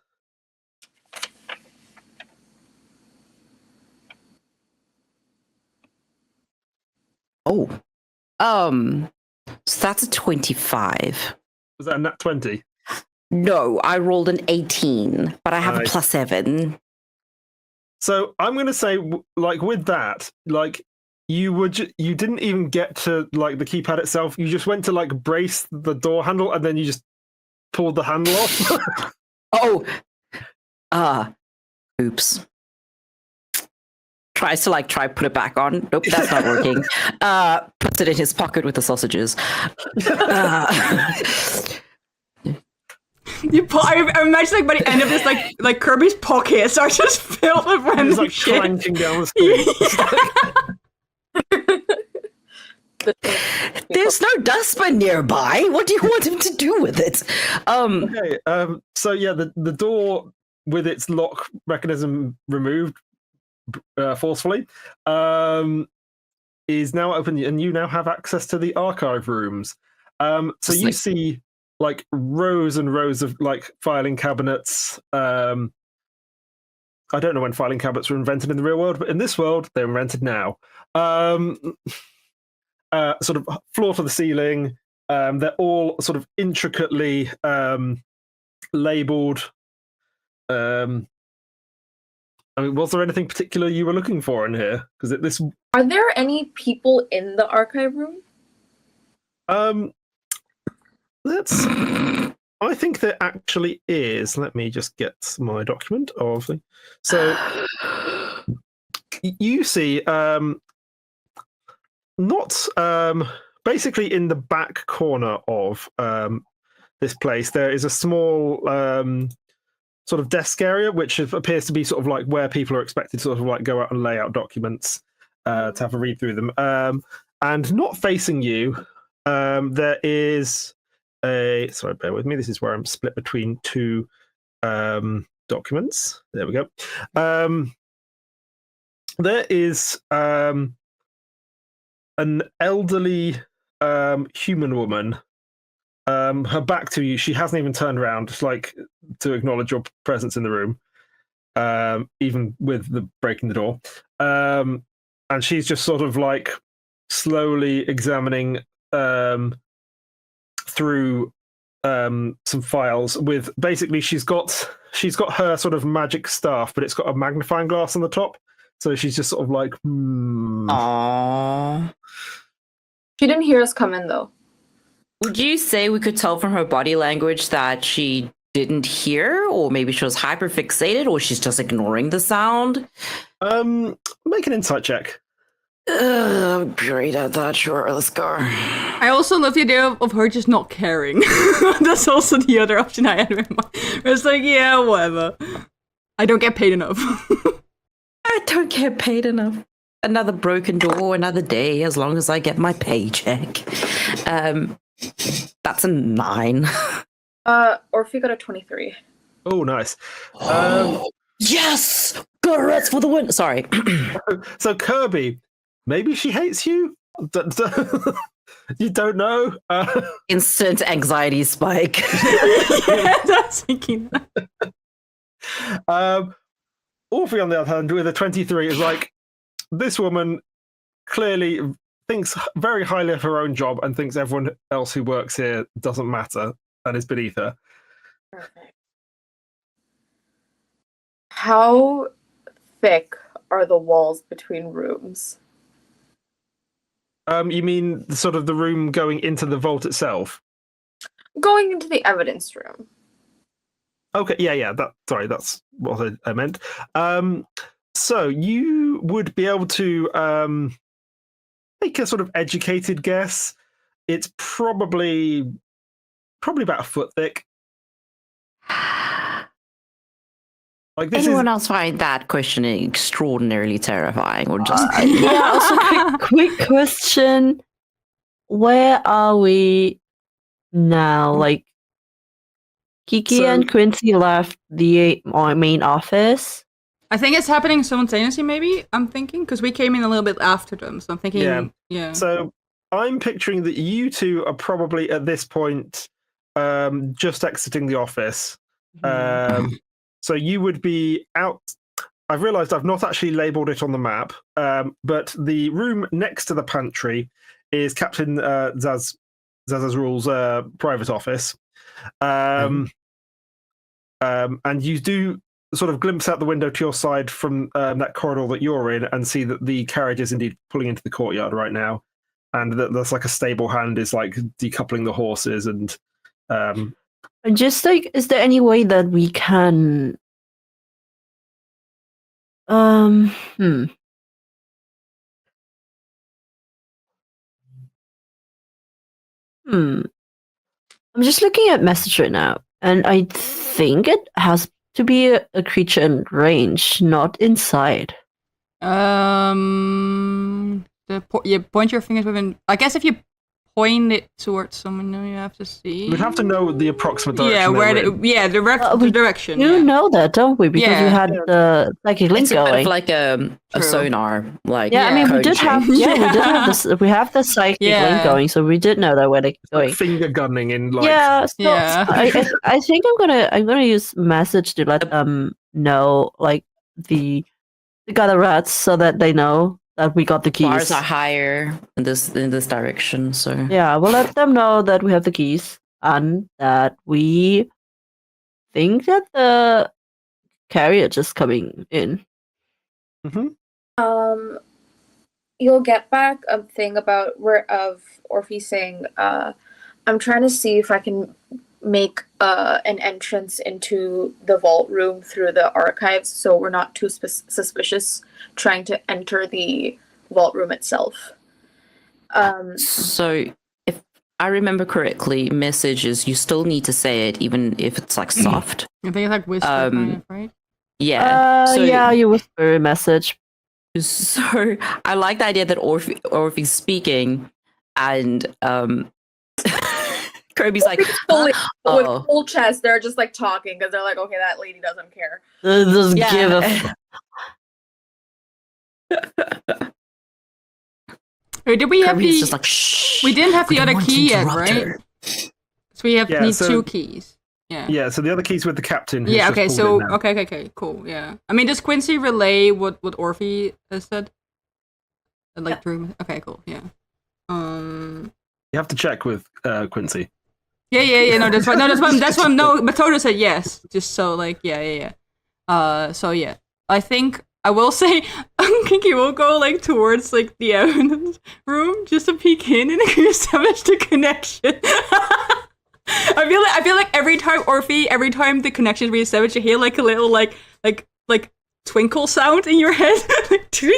Oh, so that's a 25. Was that a nat 20? No, I rolled an 18, but I have a Nice. +7. So I'm going to say, like with that, like you didn't even get to like the keypad itself. You just went to like brace the door handle, and then you just pulled the handle off. Oh, oops. Tries to try put it back on. Nope, that's not working. Puts it in his pocket with the sausages. I imagine by the end of this, like Kirby's pockets are just filled with random It's like shit. clanking down the street. There's no dustbin nearby. What do you want him to do with it? Okay. So yeah, the door with its lock mechanism removed forcefully is now open, and you now have access to the archive rooms. So you see like rows and rows of like filing cabinets. I don't know when filing cabinets were invented in the real world, but in this world they're invented now. Sort of floor to the ceiling. They're all sort of intricately labeled. I mean, was there anything particular you were looking for in here? Because this, Are there any people in the archive room? let's. I think there actually is. Let me just get my document of the. So you see, not basically in the back corner of this place, there is a small sort of desk area, which appears to be sort of like where people are expected to sort of like go out and lay out documents to have a read through them. And not facing you, there is a. Sorry, bear with me. This is where I'm split between two documents. There we go. There is an elderly human woman. Her back to you. She hasn't even turned around, just like to acknowledge your presence in the room, even with the breaking the door. And she's just sort of like slowly examining through some files. With basically, she's got her sort of magic staff, but it's got a magnifying glass on the top. So she's just sort of like, Aww. She didn't hear us come in though. Would you say we could tell from her body language that she didn't hear, or maybe she was hyper fixated, or she's just ignoring the sound? Make an insight check. I'm great at that. Sure, let's go. I also love the idea of her just not caring. That's also the other option I had in mind. It's like, yeah, whatever. I don't get paid enough. I don't get paid enough. Another broken door, another day, as long as I get my paycheck. That's a 9. Orphe got a 23. Oh, nice. Yes! Congrats for the win! Sorry. So Kirby, maybe she hates you. You don't know. Instant anxiety spike. Yeah, that's thinking that. Orphe, on the other hand, with a 23, is like, this woman clearly thinks very highly of her own job and thinks everyone else who works here doesn't matter and is beneath her. Perfect. How thick are the walls between rooms? You mean sort of the room going into the vault itself? Going into the evidence room. Okay, yeah. That's what I meant. So you would be able to make a sort of educated guess. It's probably about a foot thick. Like this Anyone else find that question extraordinarily terrifying, or just Yeah, also quick question. Where are we now? Like, Kiki and Quincy left the main office. I think it's happening simultaneously, maybe, I'm thinking, because we came in a little bit after them, so I'm thinking, yeah. So I'm picturing that you two are probably at this point just exiting the office. So you would be out. I've realized I've not actually labeled it on the map, but the room next to the pantry is Captain Zazazrul's private office. And you do sort of glimpse out the window to your side from that corridor that you're in and see that the carriage is indeed pulling into the courtyard right now. And that there's like a stable hand is like decoupling the horses and just like, is there any way that we can I'm just looking at message right now, and I think it has to be a creature in range, not inside. You point your fingers within. I guess if you point it towards someone, you have to see. We'd have to know the approximate direction. Yeah, the direction. You know that, don't we? Because you had the psychic link it's going. Kind of like a sonar, like I mean, we did have we have this. We have the psychic link going, so we did know that where they're going. Like finger gunning in, like I think I'm gonna use message to let them know, like the gather rats, so that they know that we got the keys. Bars are higher in this direction, so yeah, we'll let them know that we have the keys and that we think that the carriage is coming in. You'll get back a thing about Orphe saying, I'm trying to see if I can make an entrance into the vault room through the archives, so we're not too suspicious trying to enter the vault room itself. So if I remember correctly, messages, you still need to say it even if it's like soft. I think it's like whisper kind of, right? Yeah. You whisper a message. So I like the idea that Orphe's speaking and Kirby's like with full chest, they're just like talking because they're like, okay, that lady doesn't care. Just give a Wait, did we have Kirby's the? Just like, shh, we didn't have the other don't key yet, interrupt right? her. So we need 2 keys. Yeah. So the other key's with the captain. Yeah. Okay. So okay. Cool. Yeah. I mean, does Quincy relay what Orphe has said? Like through. Okay. Cool. Yeah. You have to check with Quincy. Yeah. No, that's fine. That's why. No, Matoda said yes. Just so like, yeah. So yeah, I think I will say Kinky will go like towards like the evidence room just to peek in and establish the connection. I feel like every time the connection is reestablished, you hear like a little like twinkle sound in your head, like ting.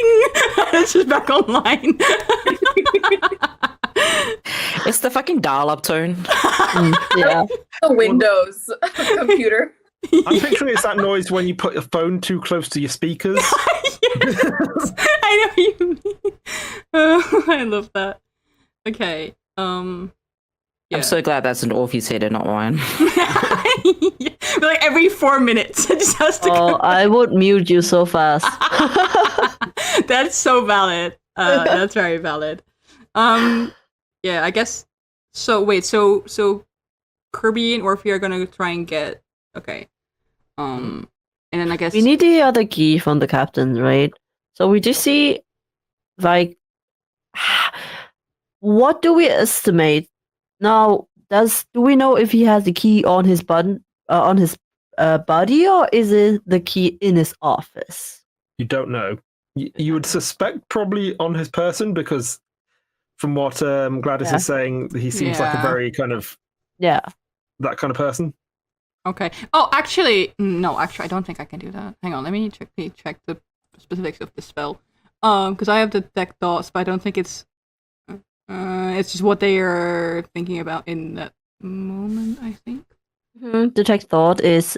It's just back online. It's the fucking dial-up tone. Yeah. The Windows computer. I'm picturing it's that noise when you put your phone too close to your speakers. Yes, I know what you mean. I love that. Okay. Yeah. I'm so glad that's an Orphe's head and not mine. Yeah. Like every 4 minutes, it just has to. I would mute you so fast. That's so valid. That's very valid. Yeah, I guess. So wait, so Kirby and Orphe are gonna try and get. Okay. And then I guess We need the other key from the captain, right? So we just see, like, what do we estimate now? Do we know if he has the key on his button, on his body, or is it the key in his office? You don't know. You would suspect probably on his person because, from what Gladys Yeah. is saying, he seems like a Yeah. very kind of Yeah. that kind of person. Okay. Oh, actually, no. Actually, I don't think I can do that. Hang on. Let me check the specifics of the spell. Because I have detect thoughts, but I don't think it's. It's just what they are thinking about in that moment. I think. Detect thought is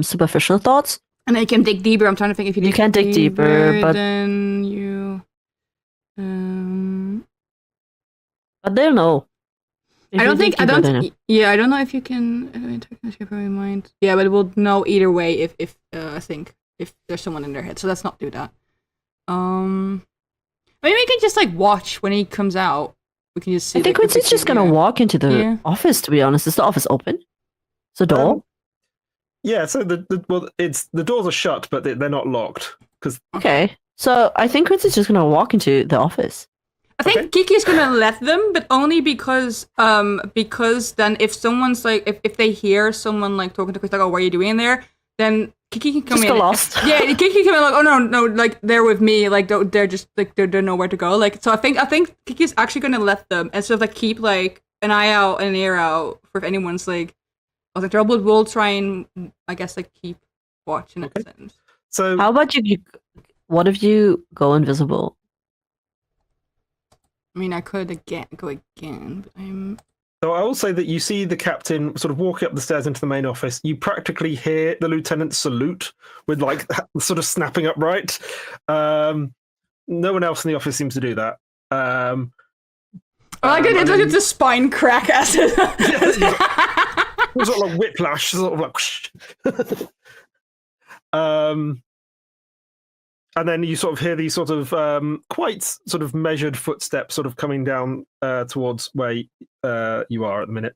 superficial thoughts. And then you can dig deeper. I'm trying to think if you You can dig deeper, but- then you. But they'll know. If I you don't dig think I deeper, they know. don't. Yeah, I don't know if you can. Technically, mind. Yeah, but we'll know either way if I think if there's someone in their head. So let's not do that. Maybe we can just like watch when he comes out. We can just see. I think like, the Quincy's just gonna behavior. walk into the Yeah. office. To be honest, is the office open? Is the door? Yeah, so the doors are shut, but they're not locked because Okay, so I think Quincy's just gonna walk into the office. I think Kiki's gonna let them, but only because then if someone's like if they hear someone like talking to Chris like, oh, what are you doing in there? Then Kiki can come Just in. get lost. Yeah, Kiki can come in like, oh no, like they're with me, like they're just like they don't know where to go. Like so, I think Kiki's actually gonna let them and sort of like keep like an eye out and an ear out for if anyone's like trouble. We'll try and I guess like keep watch in that sense. so How about you? What if you go invisible? I mean, I could go again, but I'm. So I will say that you see the captain sort of walking up the stairs into the main office. You practically hear the lieutenant salute with like sort of snapping upright. No one else in the office seems to do that. I like it. It's like it's a spine crack acid. Sort of like whiplash, sort of like. Whoosh. And then you sort of hear these sort of quite sort of measured footsteps sort of coming down towards where you are at the minute.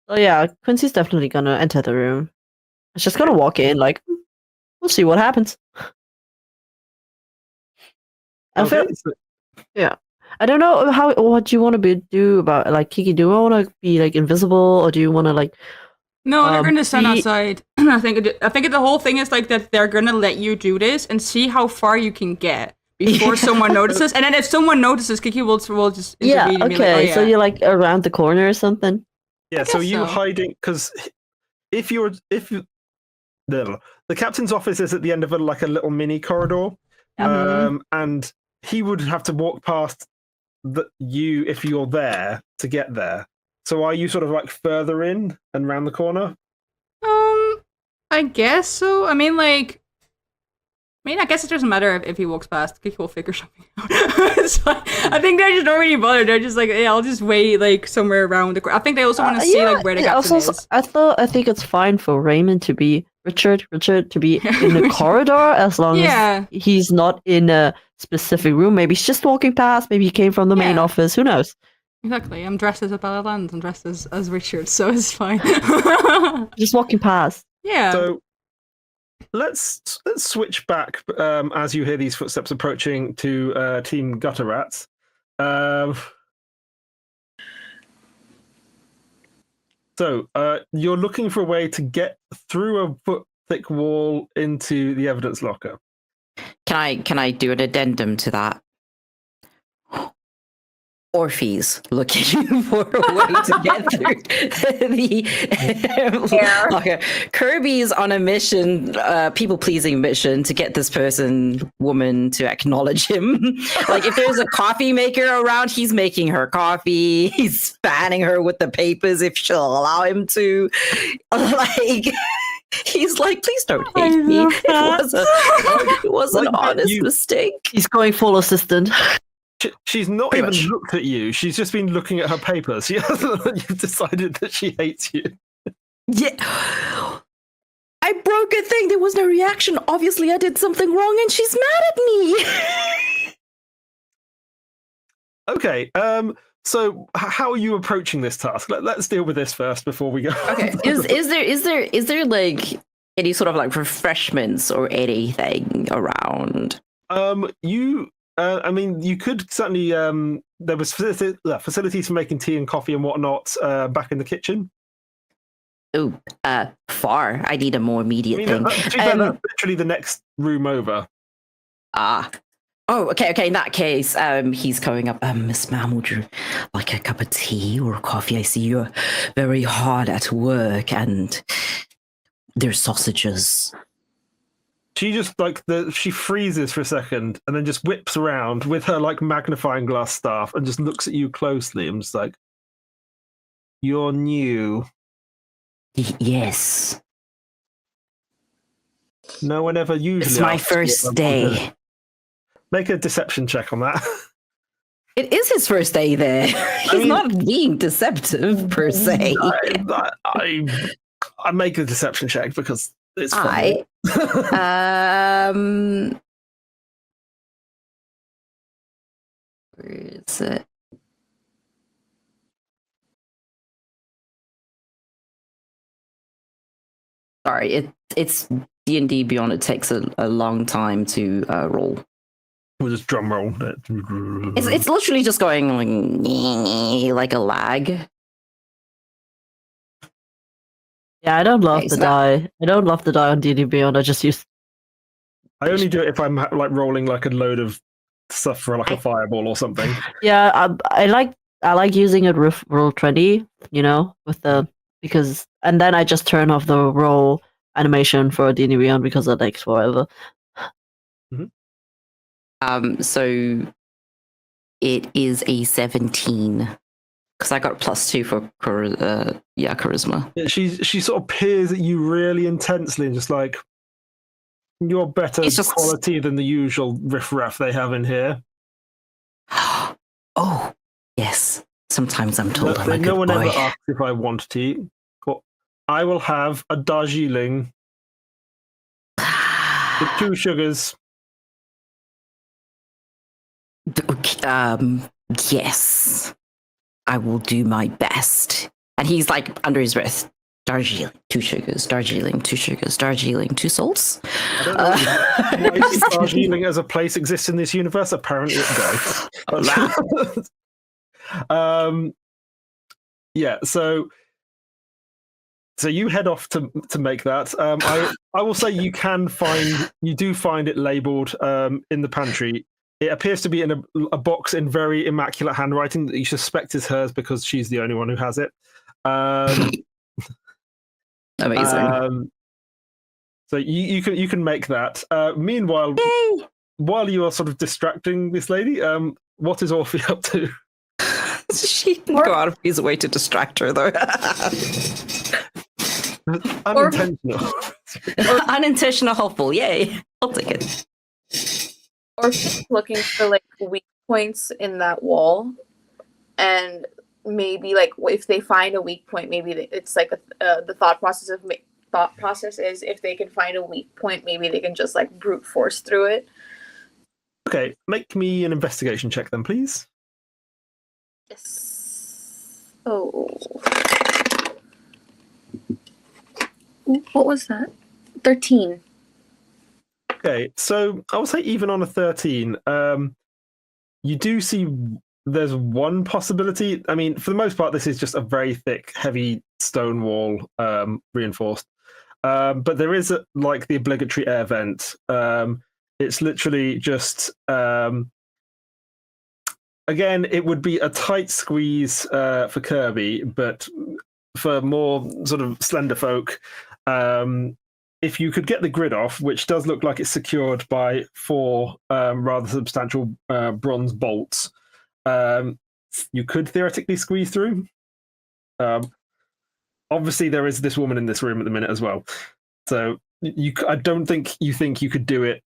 Oh yeah, Quincy's definitely gonna enter the room. It's just gonna walk in, like we'll see what happens. I feel, so- I don't know what you want to do about like Kiki. Do you want to be like invisible, or do you want to like? No, they're gonna stand be- outside. I think the whole thing is like that they're gonna let you do this and see how far you can get before someone notices. And then if someone notices, Kiki will just Yeah. intervene and be Okay. like, oh, So yeah. you're like around the corner or something. Yeah, I so guess you so. hiding because if you the captain's office is at the end of like a little mini corridor, and he would have to walk past you if you're there to get there. So are you sort of like further in and round the corner? I guess so. I mean, I guess it doesn't matter if he walks past. Kiki will figure something out. It's fine. I think they're just not really bothered. They're just like, yeah, I'll just wait like somewhere around the corner. I think they also want to see like where the captain is. I think it's fine for Raymond to be Richard to be in the corridor as long Yeah. as he's not in a specific room. Maybe he's just walking past. Maybe he came from the main Yeah. office. Who knows? Exactly. I'm dressed as a Bella Land. I'm dressed as Richard, so it's fine. Just walking past. Yeah. So let's switch back as you hear these footsteps approaching to Team Gutter Rats. So you're looking for a way to get through a foot-thick wall into the evidence locker. Can I do an addendum to that? Orpheus looking for a way to get through the okay. Kirby's on a mission, people-pleasing mission to get this woman to acknowledge him. Like if there's a coffee maker around, he's making her coffee. He's fanning her with the papers if she'll allow him to. Like he's like, please don't hate me. It was an honest mistake. He's going full assistant. She's not Pretty even much. looked at you. She's just been looking at her papers. You've decided that she hates you. Yeah. I broke a thing. There was no reaction. Obviously, I did something wrong and she's mad at me. Okay. So how are you approaching this task? Let's deal with this first before we go. Okay. Is there like any sort of like refreshments or anything around? I mean, you could certainly. There was facilities for making tea and coffee and whatnot back in the kitchen. Oh, far. I need a more immediate thing. To be fair, that's literally the next room over. Ah. Oh, okay. In that case, he's going up. Miss Ma'am, would you like a cup of tea or coffee? I see you're very hard at work, and there's sausages. She just she freezes for a second and then just whips around with her like magnifying glass staff and just looks at you closely. I'm just like, you're new. Yes. No one ever usually. It's my first day. Make a deception check on that. It is his first day there. He's not being deceptive per se. I make a deception check because it's funny. Where is it? Sorry, it's D&D Beyond. It takes a long time to roll. We'll just drum roll it. It's literally just going like a lag. Yeah, I don't love the die. I don't love the die on D&D Beyond. I just use. I only do it if I'm like rolling like a load of stuff for like a fireball or something. Yeah, I like using it with Roll20. With the and then I just turn off the roll animation for D&D Beyond because that takes forever. So it is a 17 because I got +2 for charisma. Yeah, she sort of peers at you really intensely and just like, you're better quality than the usual riffraff they have in here. Oh, yes. Sometimes I'm told I'm a good no one boy. ever asks if I want to eat. But I will have a Darjeeling with 2 sugars. Yes. I will do my best. And he's like under his breath. Darjeeling, 2 sugars. Darjeeling, 2 sugars. Darjeeling, 2 salts. I don't know why Darjeeling as a place exists in this universe. Apparently it does. Yeah, so you head off to make that. I will say you do find it labeled in the pantry. It appears to be in a box in very immaculate handwriting that you suspect is hers because she's the only one who has it. Amazing. So you can make that. Meanwhile, while you are sort of distracting this lady, what is Orphe up to? She can go out of his way to distract her, though. Unintentional. Unintentional helpful. Yay! I'll take it. Or looking for like weak points in that wall, and maybe like if they find a weak point, maybe it's like the thought process is if they can find a weak point, maybe they can just like brute force through it. Okay, make me an investigation check then, please. Yes. Oh. What was that? 13. Okay, so I would say even on a 13, you do see there's one possibility. I mean, for the most part, this is just a very thick, heavy stone wall, reinforced. But there is like the obligatory air vent. It's literally just again, it would be a tight squeeze for Kirby, but for more sort of slender folk, if you could get the grid off, which does look like it's secured by 4 rather substantial bronze bolts, you could theoretically squeeze through. Obviously, there is this woman in this room at the minute as well. So I don't think you could do it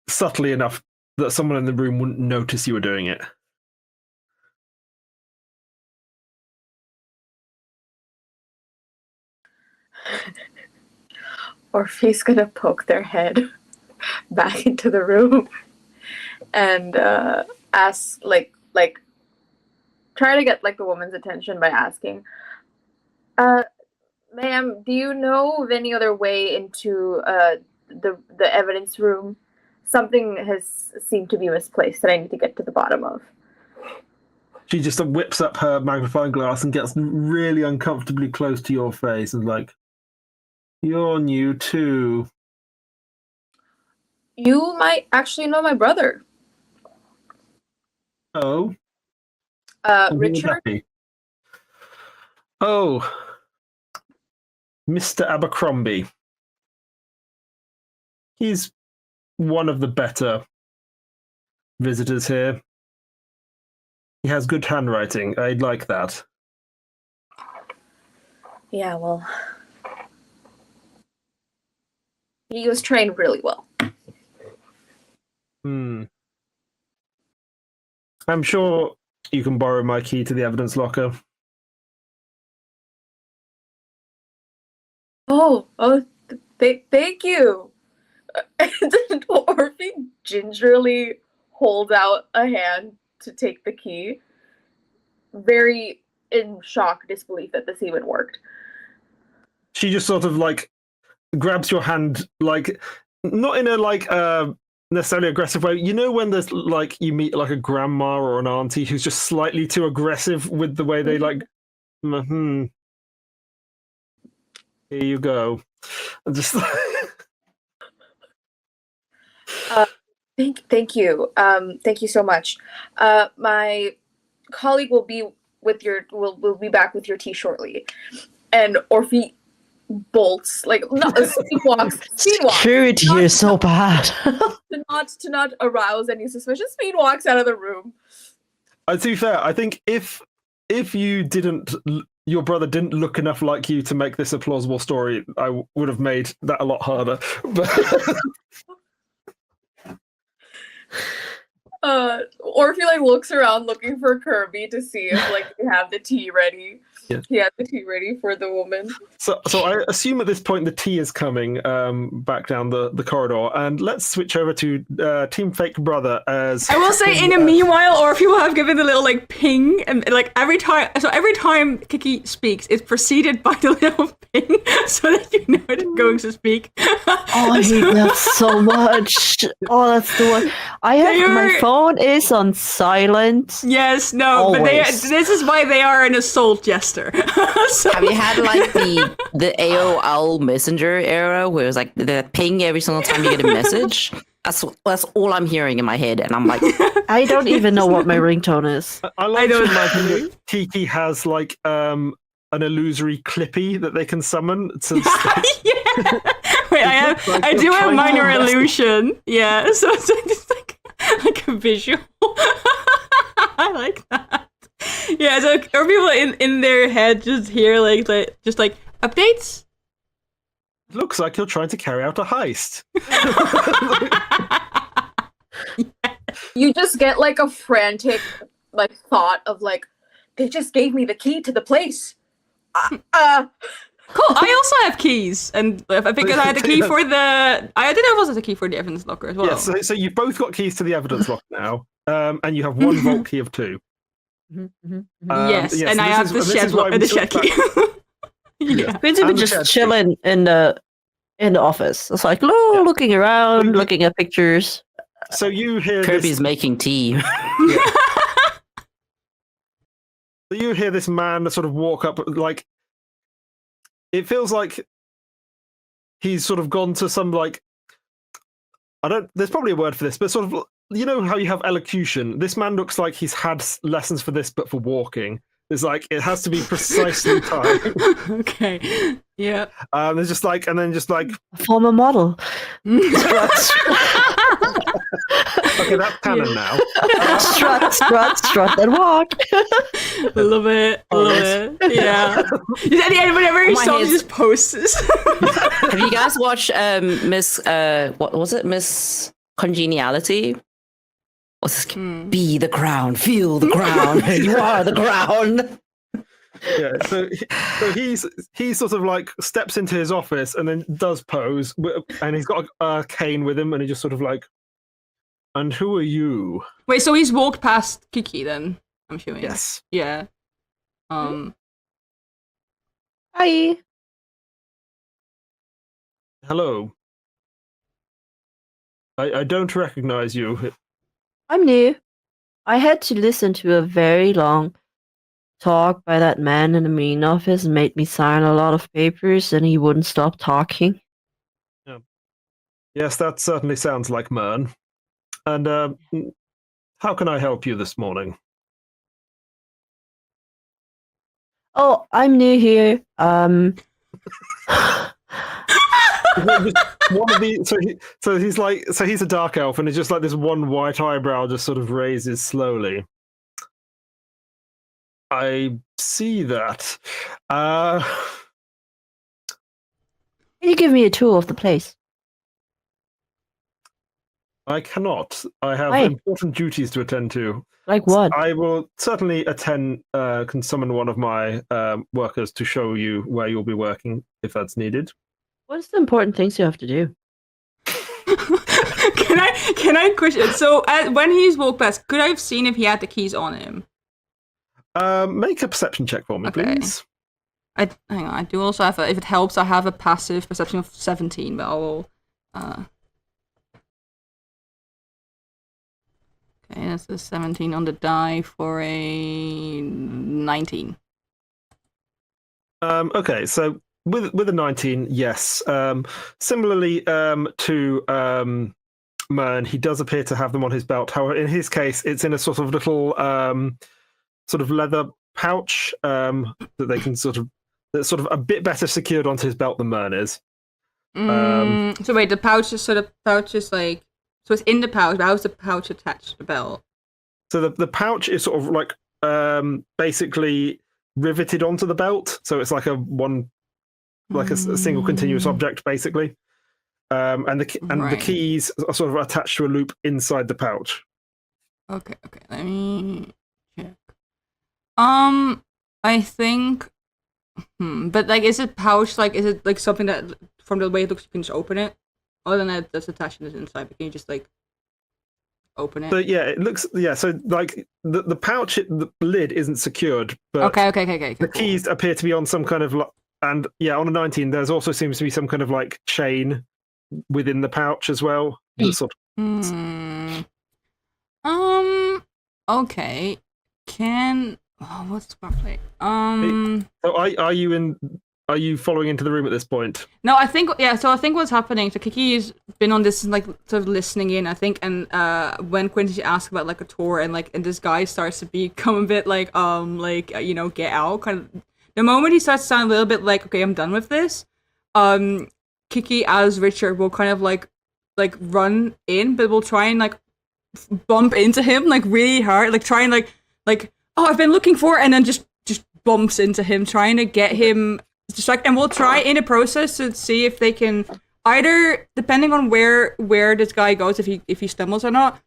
subtly enough that someone in the room wouldn't notice you were doing it. Orphe's gonna poke their head back into the room and ask, like, try to get like the woman's attention by asking, Ma'am, do you know of any other way into the evidence room? Something has seemed to be misplaced that I need to get to the bottom of. She just whips up her magnifying glass and gets really uncomfortably close to your face and like, you're new too. You might actually know my brother. Oh? And who would Richard? that be? Oh, Mr. Abercrombie. He's one of the better visitors here. He has good handwriting. I'd like that. Yeah, well, he was trained really well. I'm sure you can borrow my key to the evidence locker. Thank you. And Orphe gingerly holds out a hand to take the key, very in shock, disbelief that this even worked. She just sort of like grabs your hand, like not in a like necessarily aggressive way. You know when there's like you meet like a grandma or an auntie who's just slightly too aggressive with the way they like. Here you go. And just Thank you. Thank you so much. My colleague will be back with your tea shortly. And Orphe bolts, like not speed walks. Security here is so bad. to not arouse any suspicion. Speed walks out of the room. to be fair, I think if your brother didn't look enough like you to make this a plausible story, I would have made that a lot harder. But Orphe like looks around looking for Kirby to see if like they have the tea ready. Yeah. He had the tea ready for the woman. So I assume at this point the tea is coming back down the corridor, and let's switch over to Team Fake Brother as. I will say, in a meanwhile, or if you have given the little like ping, and like every time Kiki speaks, it's preceded by the little ping, so that you know it's going to speak. Oh, I hate that so much. Oh, that's the one. My phone is on silent. Yes, no, Always. but this is why they are an assault jester. So, Have you had like the AOL Messenger era where it's like the ping every single time you get a message? That's all I'm hearing in my head, and I'm like, I don't even know what my ringtone is. I like to imagine that Kiki has like an illusory Clippy that they can summon to. yeah. Wait, I do have minor illusion. Yeah, so it's just like a visual. I like that. Yeah, so are people in their head just hear like updates? Looks like you're trying to carry out a heist. You just get like a frantic like thought of like, they just gave me the key to the place. Cool. I also have keys, and because I had the key for the. I didn't know it was a key for the evidence locker as well. Yeah, so you've both got keys to the evidence locker now, and you have one vault key of 2. Yes, and I have the shed key. Yeah. Quincy been just chilling in the office. It's like looking around, looking at pictures. So you hear Kirby's making tea. So you hear this man sort of walk up, like it feels like he's sort of gone to some like there's probably a word for this, but sort of, you know how you have elocution? This man looks like he's had lessons for this, but for walking. It's like it has to be precisely timed. Okay. Yeah. There's just like, and then just like former model. Okay, that's canon now. Strut, and walk. A little bit. Yeah. Whenever he saw just posts. Have you guys watched Miss what was it? Miss Congeniality? What's this? Be the crown, feel the crown. You are the crown. Yeah, so he sort of like steps into his office and then does pose, and he's got a cane with him, and he just sort of like, and who are you? Wait, so he's walked past Kiki then? I'm assuming. Yes. Yeah. Hi. Hello. I don't recognize you. I'm new. I had to listen to a very long talk by that man in the main office and made me sign a lot of papers, and he wouldn't stop talking. Yes, that certainly sounds like Mern. And how can I help you this morning? Oh, I'm new here. One of the so he's a dark elf, and it's just like this one white eyebrow just sort of raises slowly. I see that. Can you give me a tour of the place? I cannot. I have Why? important duties to attend to. Like what? I will certainly can summon one of my workers to show you where you'll be working if that's needed. What's the important things you have to do? Can I question? So when he's walked past, could I have seen if he had the keys on him? Make a perception check for me, Okay. please. Hang on. I do also have, if it helps, I have a passive perception of 17, but I will. Okay, that's a 17 on the die for a 19. Okay, so with a 19, yes. Similarly to Mern, he does appear to have them on his belt. However, in his case, it's in a sort of little sort of leather pouch that they can that's sort of a bit better secured onto his belt than Mern is. So wait, the pouch is like, so it's in the pouch, but how's the pouch attached to the belt? So the pouch is sort of like basically riveted onto the belt, so it's like a single continuous object basically, and the keys are sort of attached to a loop inside the pouch. Okay, let me check. I think, but like, is it pouch, like, is it like something that from the way it looks you can just open it? Other than that, that's attached to the inside, but can you just like open it? So yeah, it looks so like the pouch, the lid isn't secured, but Okay. the keys appear to be on some kind of and yeah, on a 19, there's also seems to be some kind of like chain within the pouch as well. Sort of... Okay. What's roughly? So are you following into the room at this point? No, I think, yeah, so I think what's happening, so Kiki's been on this, like, sort of listening in, I think, and when Quincy asks about, like, a tour, and this guy starts to become a bit, like, get out, kind of, the moment he starts to sound a little bit like, okay, I'm done with this, Kiki, as Richard, will kind of, like, run in, but will try and, like, bump into him, like, really hard, like, try and, like, oh, I've been looking for, and then just bumps into him, trying to get him distracted, and we'll try in a process to see if they can either, depending on where this guy goes, if he stumbles or not,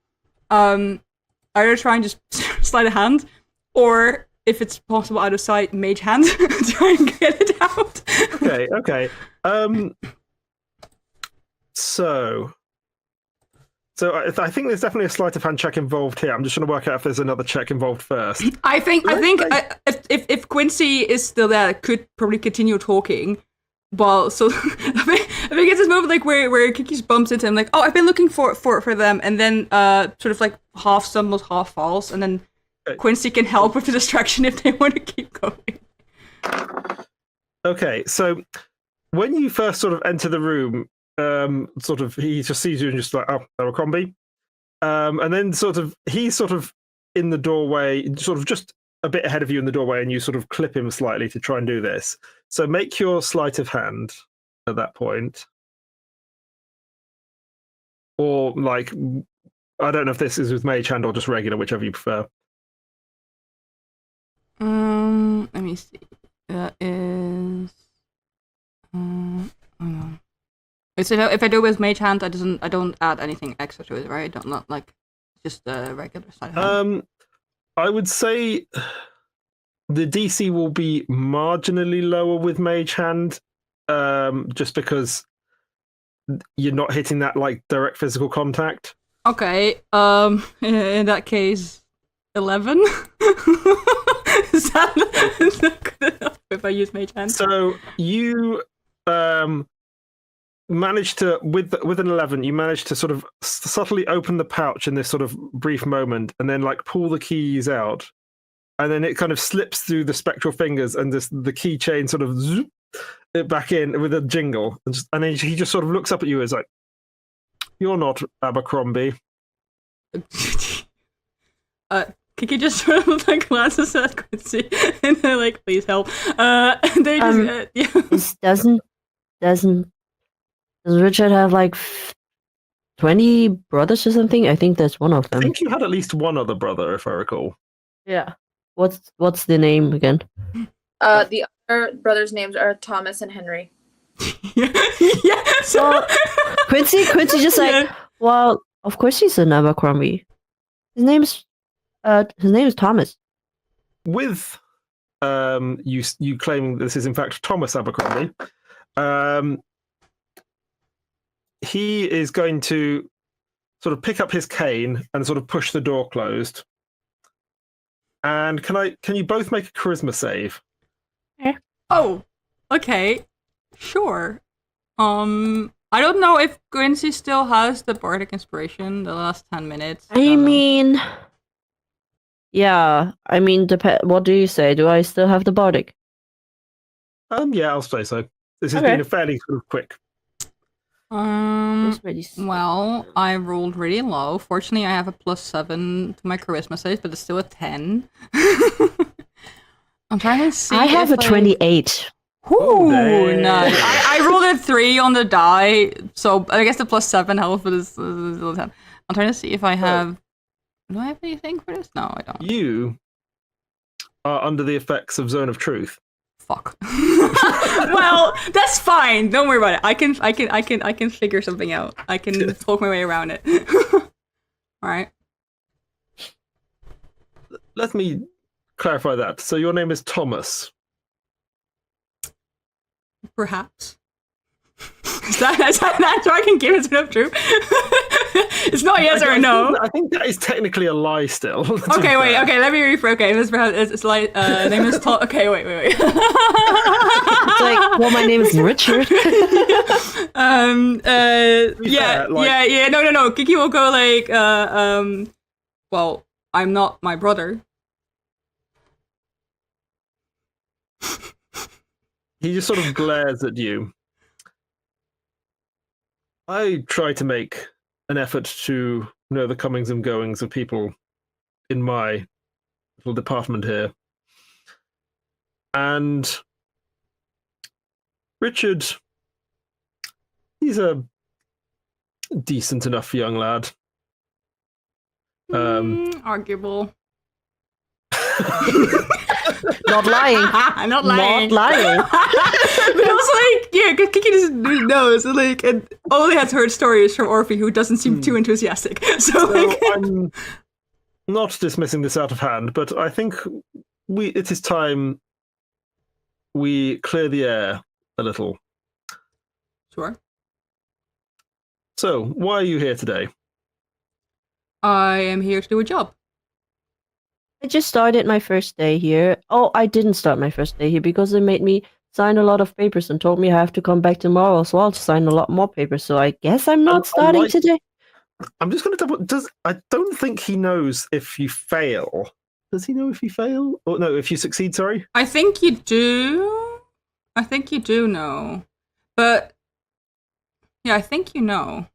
either try and just slide a hand, or if it's possible, out of sight, mage hand, try and get it out. Okay. So I think there's definitely a sleight of hand check involved here. I'm just trying to work out if there's another check involved first. I think if Quincy is still there, I could probably continue talking. Well, so I think it's this moment like where Kiki bumps into him, like, oh, I've been looking for them, and then sort of like half stumbles, half falls, and then Quincy can help with the distraction if they want to keep going. Okay, so when you first sort of enter the room, sort of he just sees you and just like, oh, Abercrombie, and then he's sort of in the doorway, sort of just a bit ahead of you in the doorway, and you sort of clip him slightly to try and do this. So make your sleight of hand at that point, or like, I don't know if this is with mage hand or just regular, whichever you prefer. Let me see. That is. Hang on. So if I do with mage hand, I don't add anything extra to it, right? Not like just the regular side hand. I would say the DC will be marginally lower with mage hand, just because you're not hitting that like direct physical contact. Okay. In that case, 11. Is that good enough if I use mage hand? So you manage to, with an 11, you manage to sort of subtly open the pouch in this sort of brief moment, and then like pull the keys out, and then it kind of slips through the spectral fingers, and the keychain sort of zoop it back in with a jingle, and then he just sort of looks up at you as like, "You're not Abercrombie." Kiki just sort of like glances at Quincy and they're like, "Please help." They just yeah. Does Richard have like 20 brothers or something? I think that's one of I them. think you had at least one other brother, if I recall. Yeah. What's the name again? The other brothers' names are Thomas and Henry. Yeah. So Quincy just like, Yeah. well, of course he's an Abercrombie. His name is Thomas. With you claiming this is in fact Thomas Abercrombie, he is going to sort of pick up his cane and sort of push the door closed. And can you both make a charisma save? Oh, okay, sure. I don't know if Quincy still has the bardic inspiration. The last 10 minutes. I mean, yeah. I mean, what do you say? Do I still have the bardic? Yeah, I'll say so. This has Okay. been a fairly sort of quick. Well, I rolled really low. Fortunately, I have a +7 to my charisma save, but it's still a 10. I'm trying to see. I have if a 28. Ooh, dang. nice. I rolled a 3 on the die, so I guess the +7 health is 10. I'm trying to see if I have. Do I have anything for this? No, I don't. You are under the effects of Zone of Truth. Fuck. Well, that's fine. Don't worry about it. I can figure something out. I can talk my way around it. All right. Let me clarify that. So your name is Thomas. Perhaps. Is that so I can give it enough truth? It's not yes or no. I think that is technically a lie still. Okay, wait. Okay, let me rephrase. Okay, it's like name is Tom. Okay, wait. It's like, well, my name is Richard. Yeah. No. Kiki will go like, well, I'm not my brother. He just sort of glares at you. I try to make an effort to know the comings and goings of people in my little department here. And Richard, he's a decent enough young lad. Arguable. Not lying. I'm not lying. Not lying. But also, like, yeah, because Kiki doesn't know, so like, and only has heard stories from Orphe, who doesn't seem too enthusiastic. So like, I'm not dismissing this out of hand, but I think it is time we clear the air a little. sure. So, why are you here today? I am here to do a job. I just started my first day here. Oh, I didn't start my first day here because they made me sign a lot of papers and told me I have to come back tomorrow as well to sign a lot more papers. So I guess I'm not starting today. I'm just going to double. I don't think he knows if you fail. Does he know if you fail? Or no, if you succeed, sorry? I think you do. I think you do know. But yeah, I think you know.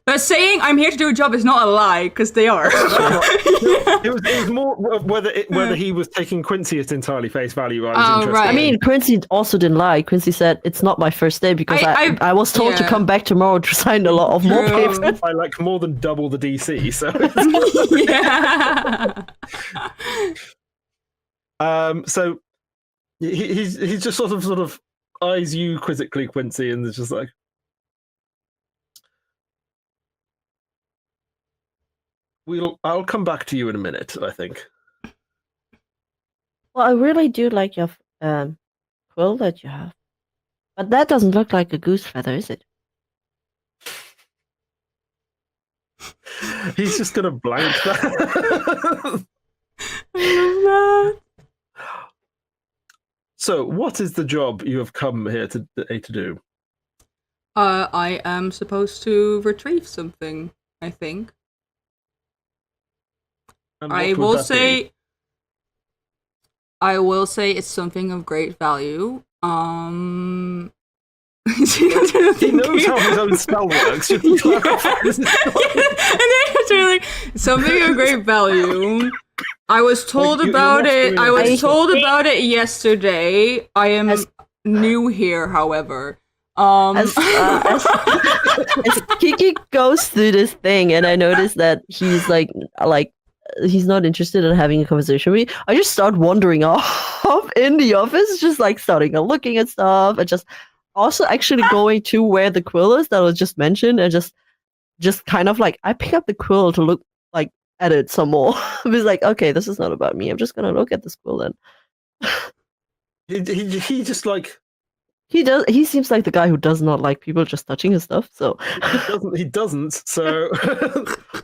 But saying I'm here to do a job is not a lie, because they are. It was more whether he was taking Quincy at entirely face value. I was interested. right. I mean, Quincy also didn't lie. Quincy said it's not my first day because I was told to yeah. come back tomorrow to sign a lot of more True. papers. I like more than double the DC. So, Yeah. So he's just sort of eyes you quizzically, Quincy, and it's just like. I'll come back to you in a minute, I think. Well, I really do like your quill that you have. But that doesn't look like a goose feather, is it? He's just gonna blank that. I love So, what is the job you have come here to do? I am supposed to retrieve something, I think. And I what would will that be? say I will say it's something of great value. He knows how his own spell works. Just to clarify, this is like, something of great value. I was told Like, you're about not it. doing I was anything. told about it yesterday. I am As- new here, however. As Kiki goes through this thing, and I notice that he's like he's not interested in having a conversation with me. I just start wandering off in the office, just like starting looking at stuff, and just also actually going to where the quill is that was just mentioned, and just kind of like I pick up the quill to look like at it some more. I was like, okay, this is not about me. I'm just gonna look at this quill then. he just like He seems like the guy who does not like people just touching his stuff. So he doesn't. So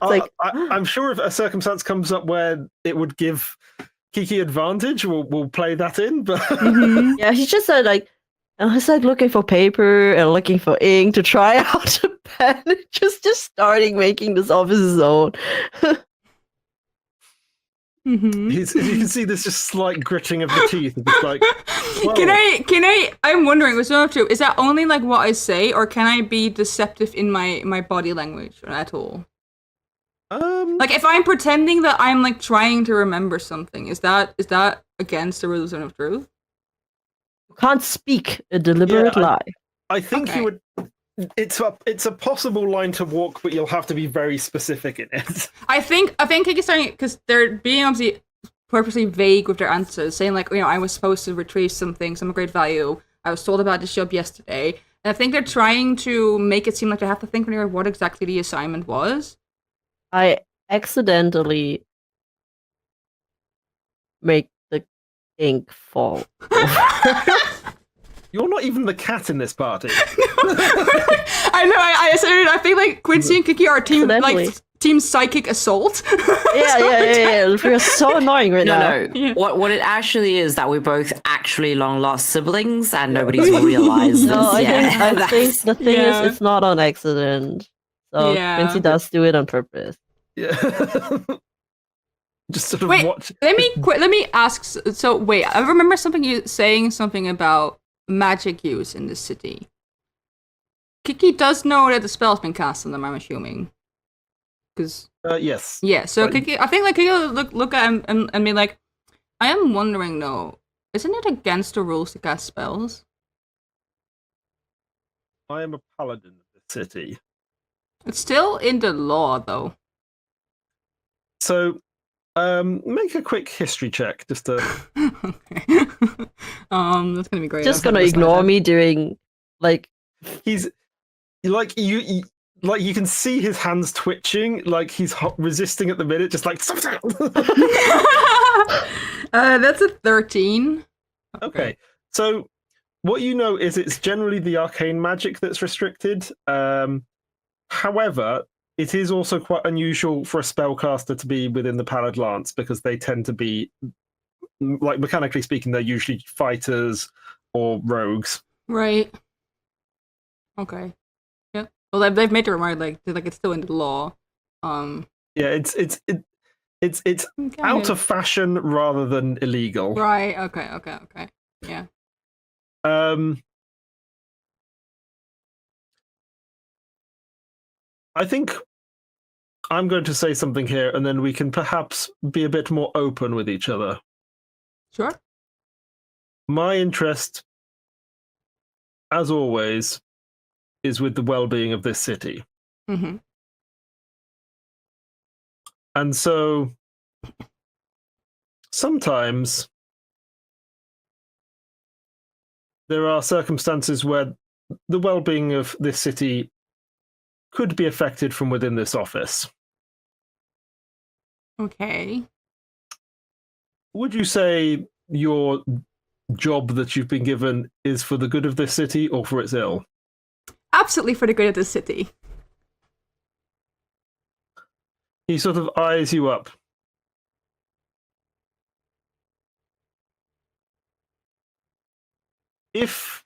like- I'm sure if a circumstance comes up where it would give Kiki advantage, we'll play that in. But yeah, he's just like he's like looking for paper and looking for ink to try out a pen. just starting making this office his own. you can see there's just slight gritting of the teeth. It's like, I'm wondering, what's not true? Is that only like what I say, or can I be deceptive in my body language at all? Like if I'm pretending that I'm like trying to remember something, is that against the rules of truth? You can't speak a deliberate lie. I think Okay. you would. It's a possible line to walk, but you'll have to be very specific in it. I think Kickstarter, because they're being obviously purposely vague with their answers, saying like, I was supposed to retrieve something, some great value. I was told about this job yesterday, and I think they're trying to make it seem like they have to think about what exactly the assignment was. I accidentally make the ink fall. You're not even the cat in this party. I know. I think like Quincy and Kiki are team psychic assault. Yeah. We're so annoying right now. No. Yeah. What it actually is that we're both actually long lost siblings, and nobody's realized this. No, I think the thing Yeah. is, it's not on accident. So Yeah. Quincy does do it on purpose. Yeah. Just sort of Wait, watch. let me ask. So wait, I remember saying something about magic use in this city. Kiki does know that the spell's been cast on them, I'm assuming. Because Yes. yeah, so Right. Kiki, I think like Kiki will look at him and be like, I am wondering though, isn't it against the rules to cast spells? I am a paladin of this city. It's still in the law though. So, make a quick history check, just to. Okay. That's gonna be great. Just gonna ignore me doing like He's like you can see his hands twitching, like he's resisting at the minute, just like. That's a 13. Okay, so what you know is it's generally the arcane magic that's restricted. However, it is also quite unusual for a spellcaster to be within the Pallid Lance because they tend to be, like mechanically speaking, they're usually fighters or rogues. Right. Okay. Yeah. Well, they've made it remark like it's still in the law. Yeah, it's out of fashion rather than illegal. Right. Okay. Yeah. I think I'm going to say something here, and then we can perhaps be a bit more open with each other. Sure. My interest, as always, is with the well-being of this city. Mm-hmm. And so sometimes there are circumstances where the well-being of this city could be affected from within this office. Okay. Would you say your job that you've been given is for the good of this city or for its ill? Absolutely for the good of the city. He sort of eyes you up. If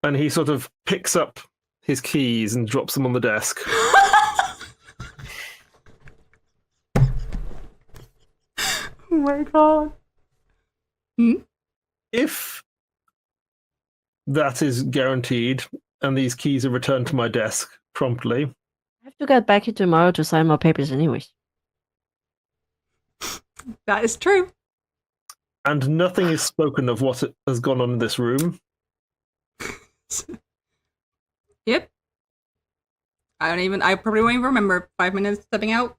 and he sort of picks up his keys and drops them on the desk. Oh my god. If that is guaranteed and these keys are returned to my desk promptly, I have to get back here tomorrow to sign more papers anyways. That is true. and nothing is spoken of what has gone on in this room. Yep. I probably won't even remember 5 minutes stepping out.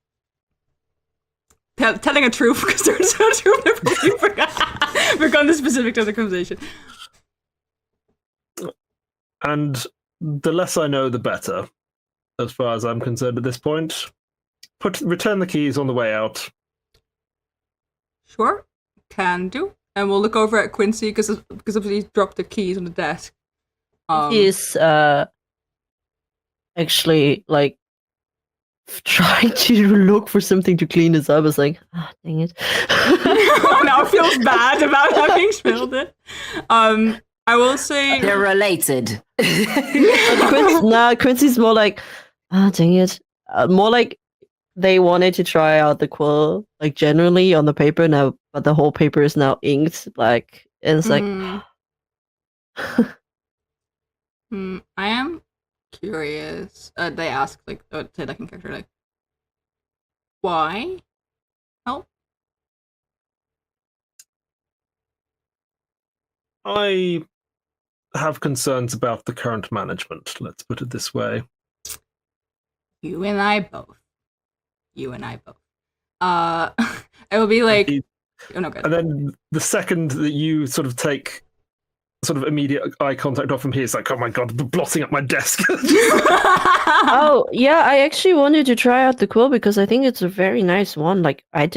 Telling a truth, because there's no truth. I probably forgot the specifics of the conversation. And the less I know, the better, as far as I'm concerned at this point. Return the keys on the way out. Sure, can do. And we'll look over at Quincy, because obviously he dropped the keys on the desk. He is actually like trying to look for something to clean this up. It's like, dang it. Now feels bad about having spilled it. I will say They're related. Quincy's more like, dang it. More like they wanted to try out the quill, like generally on the paper now, but the whole paper is now inked black. And it's like, I am curious. They ask, like, say, like, in character, like, why help? I have concerns about the current management, let's put it this way. You and I both. It will be like, oh no, good. And then the second that you sort of take sort of immediate eye contact off him, he is like, oh my god, blotting up my desk. oh yeah, I actually wanted to try out the quill because I think it's a very nice one. Like I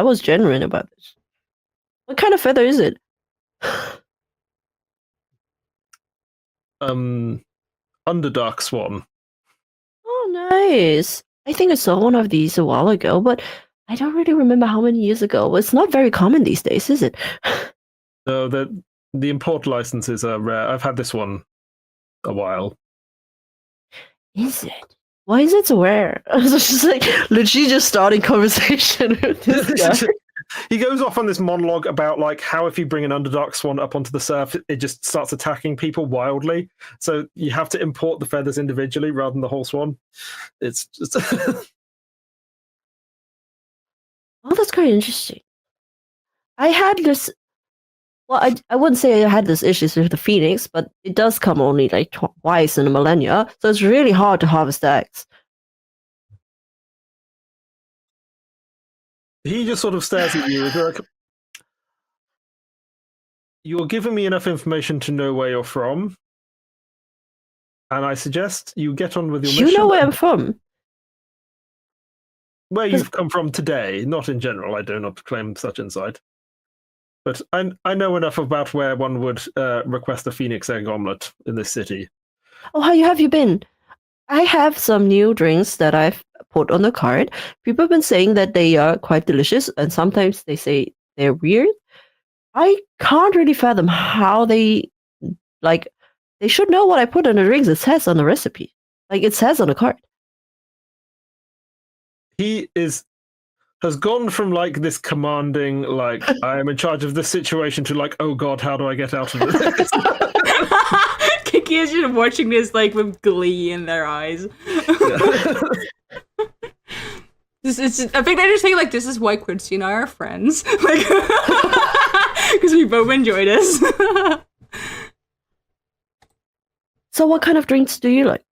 was genuine about this. What kind of feather is it? Underdark Swan. Oh, nice. I think I saw one of these a while ago, but I don't really remember how many years ago. It's not very common these days, is it? No, the import licenses are rare. I've had this one a while. Is it? Why is it so rare? I was just like literally just starting conversation with this guy. He goes off on this monologue about like how if you bring an Underdark Swan up onto the surf, it just starts attacking people wildly. So you have to import the feathers individually rather than the whole swan. It's just Oh, that's quite interesting. I had this. Well, I wouldn't say I had this issues with the phoenix, but it does come only like twice in a millennia, so it's really hard to harvest eggs. he just sort of stares at you. Like, you're giving me enough information to know where you're from, and I suggest you get on with your mission. You know where I'm from. Where you've come from today, not in general. I do not claim such insight. But I know enough about where one would request a phoenix egg omelette in this city. Oh, how have you been? I have some new drinks that I've put on the card. People have been saying that they are quite delicious, and sometimes they say they're weird. I can't really fathom how they should know what I put in the drinks. It says on the recipe. Like it says on the card. He has gone from like this commanding, like I am in charge of this situation, to like, oh god, how do I get out of this? Kiki is just watching this like with glee in their eyes. I think they're just saying like, this is why Quincy and I are friends, like because we both enjoy this. So what kind of drinks do you like?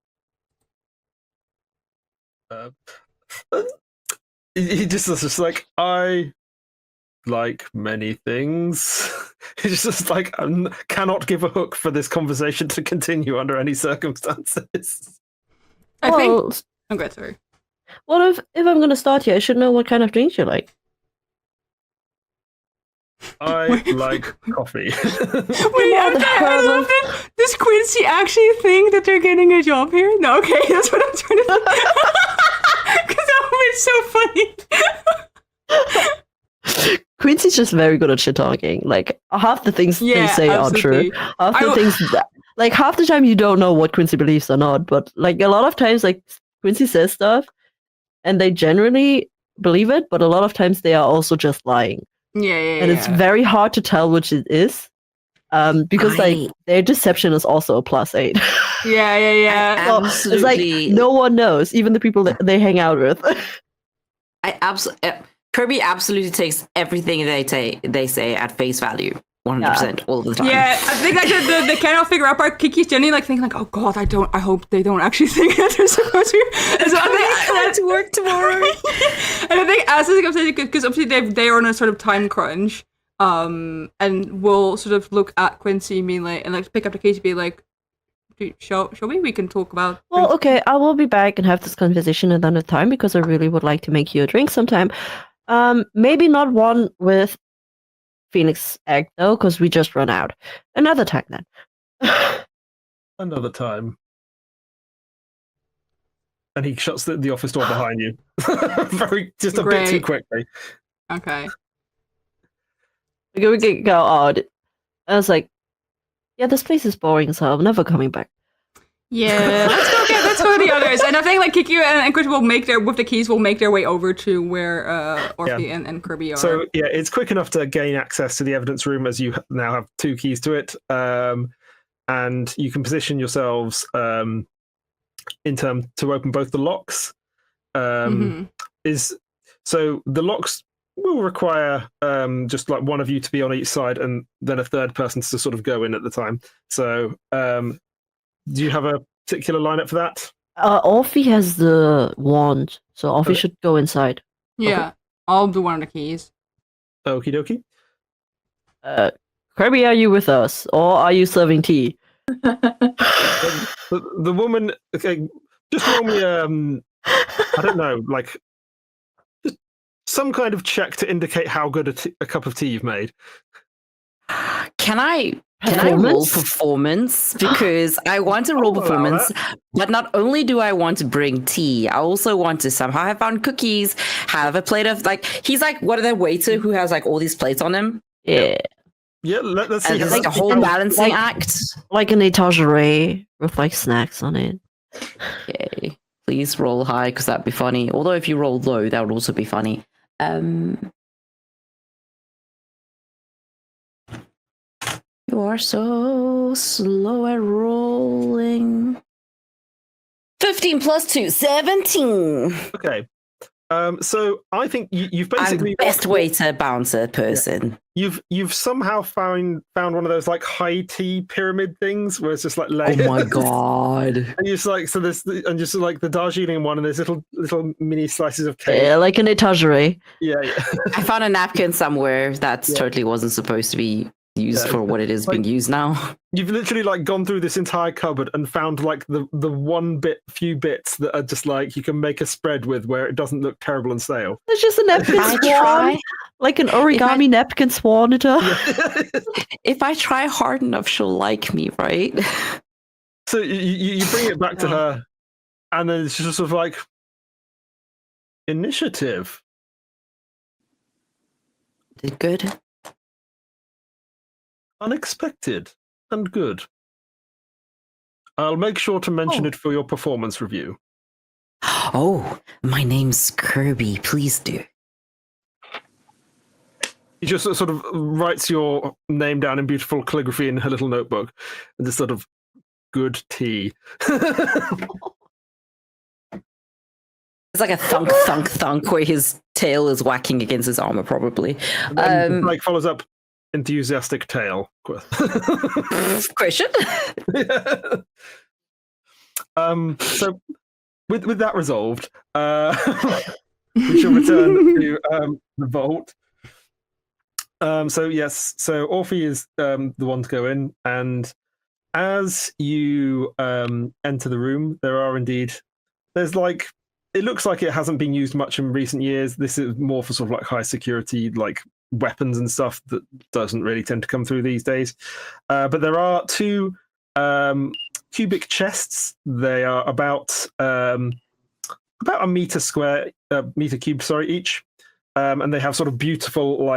He just like, I like many things. He's just like, I cannot give a hook for this conversation to continue under any circumstances. I think. I'm good, sorry. Well, if I'm going to start here, I should know what kind of drinks you like. I like coffee. Wait, I love it. Does Quincy actually think that they're getting a job here? No, okay, that's what I'm trying to think. Because that would be so funny. Quincy's just very good at shit talking. Like half the things they Yeah, say absolutely. are true. Half the I- things like half the time you don't know what Quincy believes or not, but like a lot of times like Quincy says stuff and they generally believe it, but a lot of times they are also just lying. Yeah. And it's very hard to tell which it is. Because like their deception is also a +8. Yeah. So Absolutely. it's like no one knows, even the people that they hang out with. Kirby absolutely takes everything they say at face value, 100% all the time. Yeah, I think like the cannot figure out part. Kiki's generally like thinking like, oh god, I hope they don't actually think that they're supposed to. And so I think to work tomorrow. And I think as is upset because obviously they are on a sort of time crunch, and we'll sort of look at Quincy mainly and like pick up the case and be like, shall we can talk about. Well, okay, I will be back and have this conversation another time because I really would like to make you a drink sometime. Maybe not one with Phoenix Egg though, because we just run out. Another time then. Another time. And he shuts the office door behind you. Just a bit too quickly. Okay. We go odd. I was like, yeah, this place is boring, so I'm never coming back. Yeah, let's go to the others. And I think like Kiki and Chris will make their way over to where Orphe and Kirby are. So yeah, it's quick enough to gain access to the evidence room as you now have 2 keys to it, and you can position yourselves in term to open both the locks. So the locks will require just like one of you to be on each side, and then a third person to sort of go in at the time. So do you have a particular lineup for that? Orphe has the wand, so Orphe should go inside. Yeah, okay. I'll do one of the keys. Okie dokie. Kirby, are you with us, or are you serving tea? The woman, okay, just roll me I don't know, like just some kind of check to indicate how good a cup of tea you've made. Can I roll performance? Because I want to roll performance, but not only do I want to bring tea, I also want to somehow have found cookies, have a plate of like he's like what are the waiter who has like all these plates on him? Yeah. Yeah, let's see. And like a whole balancing act. Like an etagere with like snacks on it. Okay. Please roll high because that'd be funny. Although if you roll low, that would also be funny. You are so slow at rolling. 15 plus 2, 17. Okay. So I think you've I'm basically the best waiter bouncer person. Yeah. You've somehow found one of those like high tea pyramid things where it's just like layers. Oh my god! And just like so there's and just like the Darjeeling one, and there's little mini slices of cake. Yeah, like an etagere. Yeah. I found a napkin somewhere that totally wasn't supposed to be used for what it is being used now. You've literally like gone through this entire cupboard and found like the few bits that are just like you can make a spread with where it doesn't look terrible and stale. It's just a napkin swan, like an origami napkin swan. If I try hard enough, she'll like me, right? So you bring it back to her, and then it's just sort of like initiative. Did good. Unexpected and good. I'll make sure to mention it for your performance review. Oh, my name's Kirby. Please do. He just sort of writes your name down in beautiful calligraphy in her little notebook, and just sort of good tea. It's like a thunk, thunk, thunk, where his tail is whacking against his armor, probably. Like follows up. Enthusiastic tale. Question. So with that resolved, we shall return to the vault. So yes, so Orphe is the one to go in, and as you enter the room, there's like it looks like it hasn't been used much in recent years. This is more for sort of like high security, like weapons and stuff that doesn't really tend to come through these days. But there are 2 cubic chests. They are about a meter cube, each. and they have sort of beautiful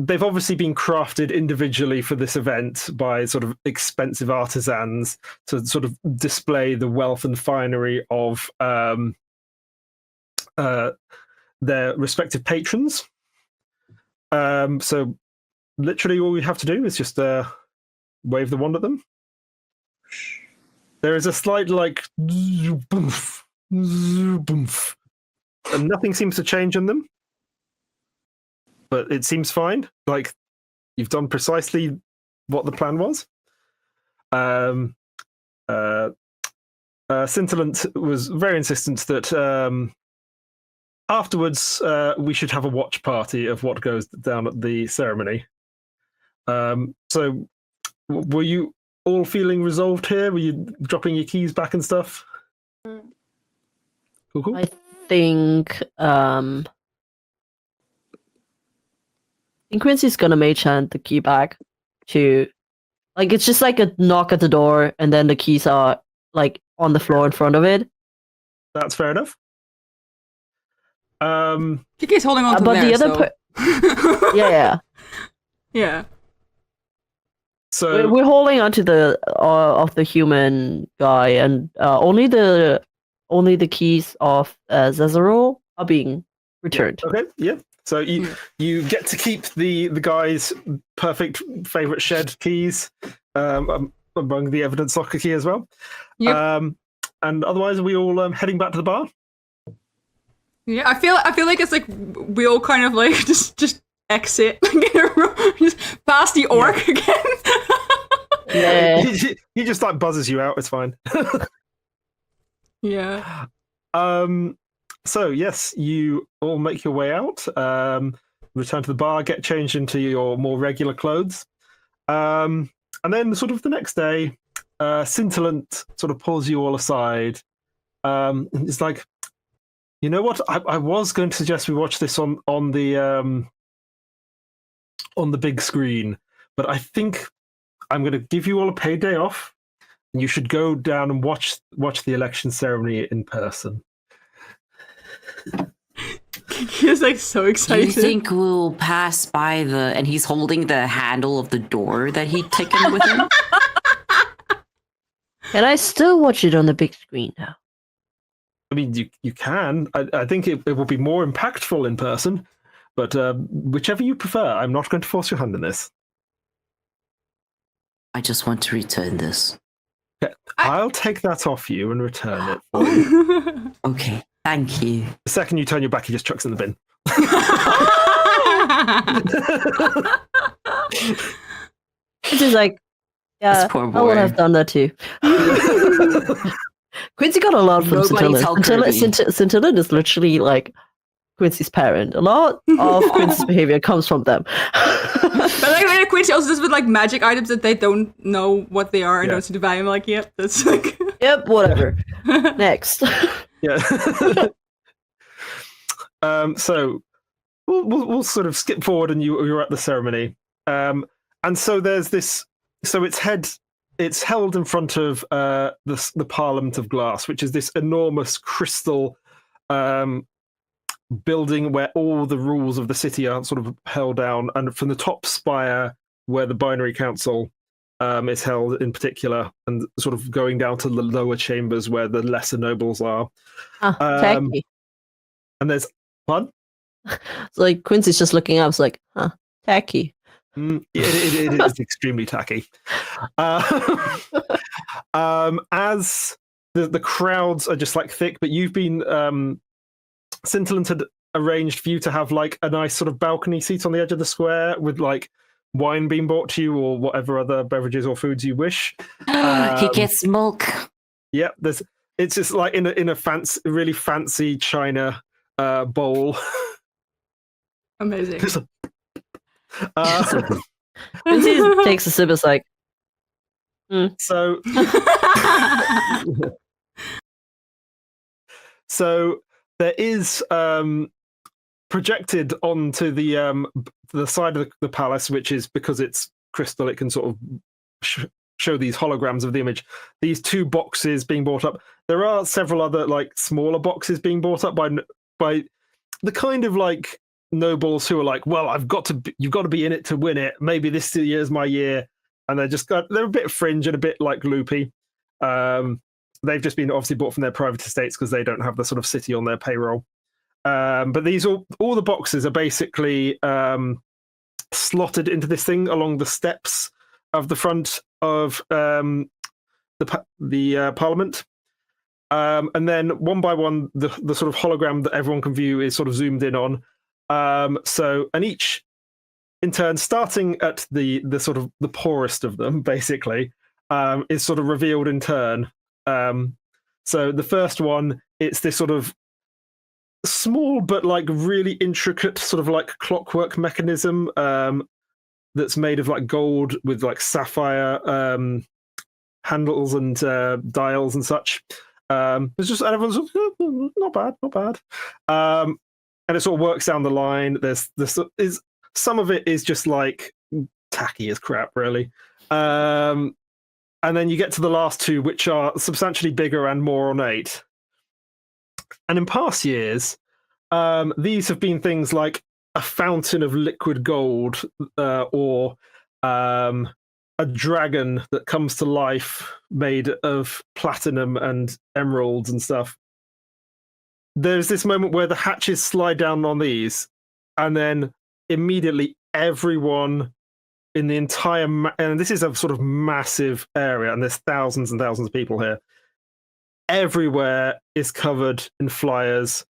they've obviously been crafted individually for this event by sort of expensive artisans to sort of display the wealth and finery of their respective patrons. So literally all we have to do is just wave the wand at them. There is a slight boomf, boomf, and nothing seems to change on them. But it seems fine. Like, you've done precisely what the plan was. Scintillant was very insistent that afterwards we should have a watch party of what goes down at the ceremony. So, were you all feeling resolved here? Were you dropping your keys back and stuff? Cool. I think Quincy's gonna mage hand the key back to, like, it's just like a knock at the door, and then the keys are like on the floor in front of it. That's fair enough. Kiki's holding on to but theirs, the other, though. yeah. Yeah. So We're holding onto the of the human guy, and only the keys of Zezerol are being returned. Okay, yeah. So you get to keep the guy's perfect favorite shed keys among the evidence locker key as well. Yep. And otherwise, are we all heading back to the bar? Yeah, I feel like it's like we all kind of like just exit, just past the orc again. Yeah. He just like buzzes you out. It's fine. Yeah. So yes, you all make your way out, return to the bar, get changed into your more regular clothes, and then sort of the next day, Scintillant sort of pulls you all aside. And it's like, you know what? I was going to suggest we watch this on the big screen, but I think I'm going to give you all a paid day off, and you should go down and watch the election ceremony in person. He's like so excited. Do you think we'll pass by and he's holding the handle of the door that he'd taken with him? Can I still watch it on the big screen now? I mean, you can. I think it will be more impactful in person, but whichever you prefer. I'm not going to force your hand in this. I just want to return this. Okay, I'll take that off you and return it for you. Okay, thank you. The second you turn your back, he just chucks it in the bin. It's just like, yeah, This poor I would boy. have done that too. Quincy got a lot from Nobody tell Kirby. Scintillant is literally like Quincy's parent. A lot of Quincy's behavior comes from them. But like Quincy also does with like magic items that they don't know what they are and Yeah. don't see the value. I'm like, yep, that's like Yep, whatever. Next. Yeah. So we'll sort of skip forward, and you're at the ceremony. And so there's this. So it's held in front of the Parliament of Glass, which is this enormous crystal building where all the rules of the city are sort of held down, and from the top spire where the Binary Council is held in particular, and sort of going down to the lower chambers where the lesser nobles are. Tacky. And there's fun. So like Quincy's just looking up, it's like, huh, tacky. It is extremely tacky. As the crowds are just like thick, but you've been Scintillant had arranged for you to have like a nice sort of balcony seat on the edge of the square with like wine being brought to you or whatever other beverages or foods you wish. He gets milk. Yeah, it's just like in a fancy, really fancy china bowl. amazing. Quincy takes a sip, it's like, So there is projected onto the side of the palace, which is because it's crystal, it can sort of show these holograms of the image. These two boxes being brought up. There are several other like smaller boxes being brought up by the kind of like nobles who are like, well, you've got to be in it to win it. Maybe this year's my year, and they're a bit fringe and a bit like loopy. They've just been obviously bought from their private estates because they don't have the sort of city on their payroll. But these all the boxes are basically slotted into this thing along the steps of the front of the Parliament. And then one by one, the sort of hologram that everyone can view is sort of zoomed in on. And each, in turn, starting at the sort of the poorest of them, basically, is sort of revealed in turn. So the first one, it's this sort of small but like really intricate sort of like clockwork mechanism that's made of like gold with like sapphire handles and dials and such. It's just, and everyone's not bad. And it sort of works down the line. There's some of it is just like tacky as crap, really. And then you get to the last two, which are substantially bigger and more ornate. And in past years, these have been things like a fountain of liquid gold or a dragon that comes to life made of platinum and emeralds and stuff. There's this moment where the hatches slide down on these, and then immediately everyone in the entire and this is a sort of massive area, and there's thousands and thousands of people here. Everywhere is covered in flyers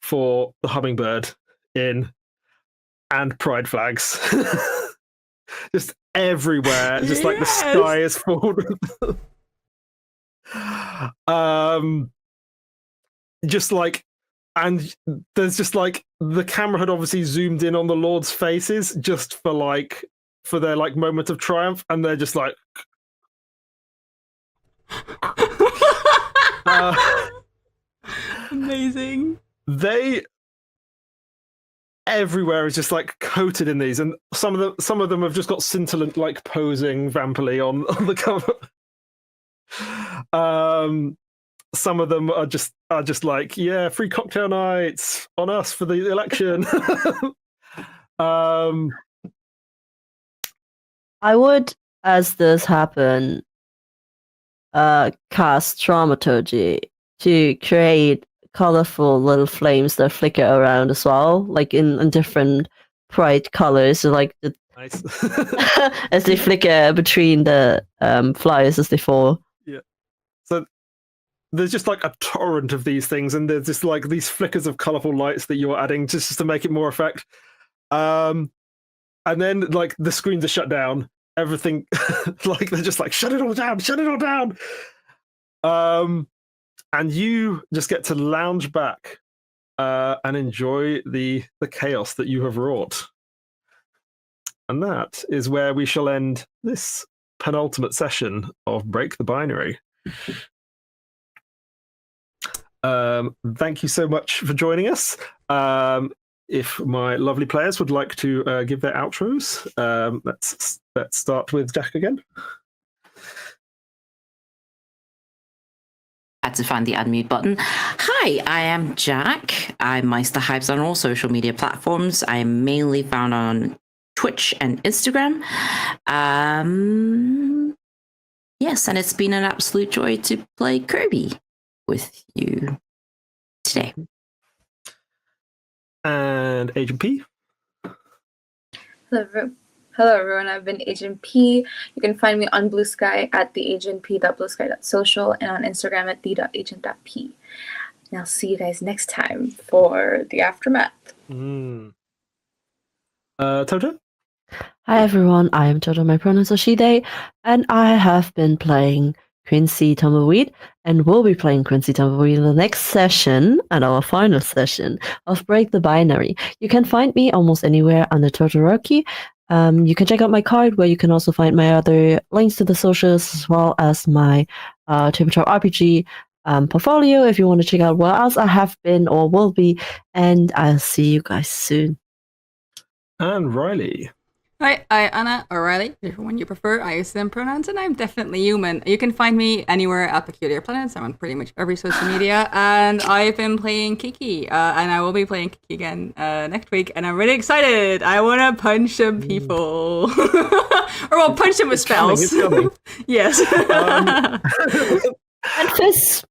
for the Hummingbird Inn and pride flags. Just everywhere, just like the sky is full. Just like, and there's just like the camera had obviously zoomed in on the Lord's faces just for their like moment of triumph, and they're just like. Amazing. Everywhere is just like coated in these, and some of them have just got scintillant like posing vampily on the cover. Some of them are just like, yeah, free cocktail nights on us for the election. I would, as this happen, cast dramaturgy to create colorful little flames that flicker around as well, like in different bright colors, so like Nice. as they flicker between the flyers as they fall. Yeah. So there's just like a torrent of these things, and there's just like these flickers of colorful lights that you're adding just to make it more effect. And then like the screens are shut down. Everything, like they're just like shut it all down. And you just get to lounge back and enjoy the chaos that you have wrought. And that is where we shall end this penultimate session of Break the Binary. Thank you so much for joining us. If my lovely players would like to give their outros, let's start with Jack again. Had to find the unmute button. Hi, I am Jack. I'm Meister Hypes on all social media platforms. I'm mainly found on Twitch and Instagram. Yes, and it's been an absolute joy to play Kirby with you today. And Agent P. Hello everyone, I've been Agent P. You can find me on Blue Sky at theagentp.bluesky.social and on Instagram at the.agent.p. And I'll see you guys next time for the aftermath. Toto? Hi everyone, I am Toto, my pronouns are she, they, and I have been playing Quincy Tumbleweed, and will be playing Quincy Tumbleweed in the next session, and our final session of Break the Binary. You can find me almost anywhere under Totoroki. You can check out my card, where you can also find my other links to the socials, as well as my tabletop RPG portfolio, if you want to check out what else I have been or will be, and I'll see you guys soon. And Riley. Hi, I'm Anna O'Reilly, whichever one you prefer. I use them pronouns, and I'm definitely human. You can find me anywhere at Peculiar Planets. I'm on pretty much every social media, and I've been playing Kiki, and I will be playing Kiki again next week, and I'm really excited. I want to punch some people. Or well, punch them with spells. It's coming. Yes. And fists.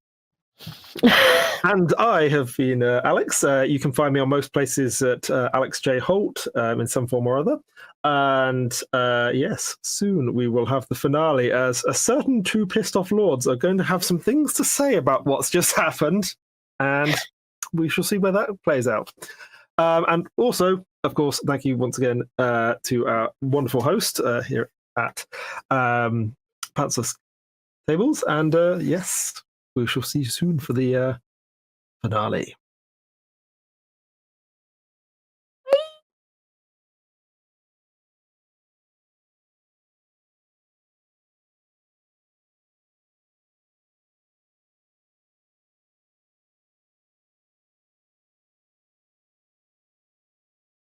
And I have been Alex. You can find me on most places at Alex J. Holt in some form or other. And yes, soon we will have the finale as a certain two pissed off lords are going to have some things to say about what's just happened. And we shall see where that plays out. And also, of course, thank you once again to our wonderful host here at Pantsless Tables. And yes, we shall see you soon for the finale.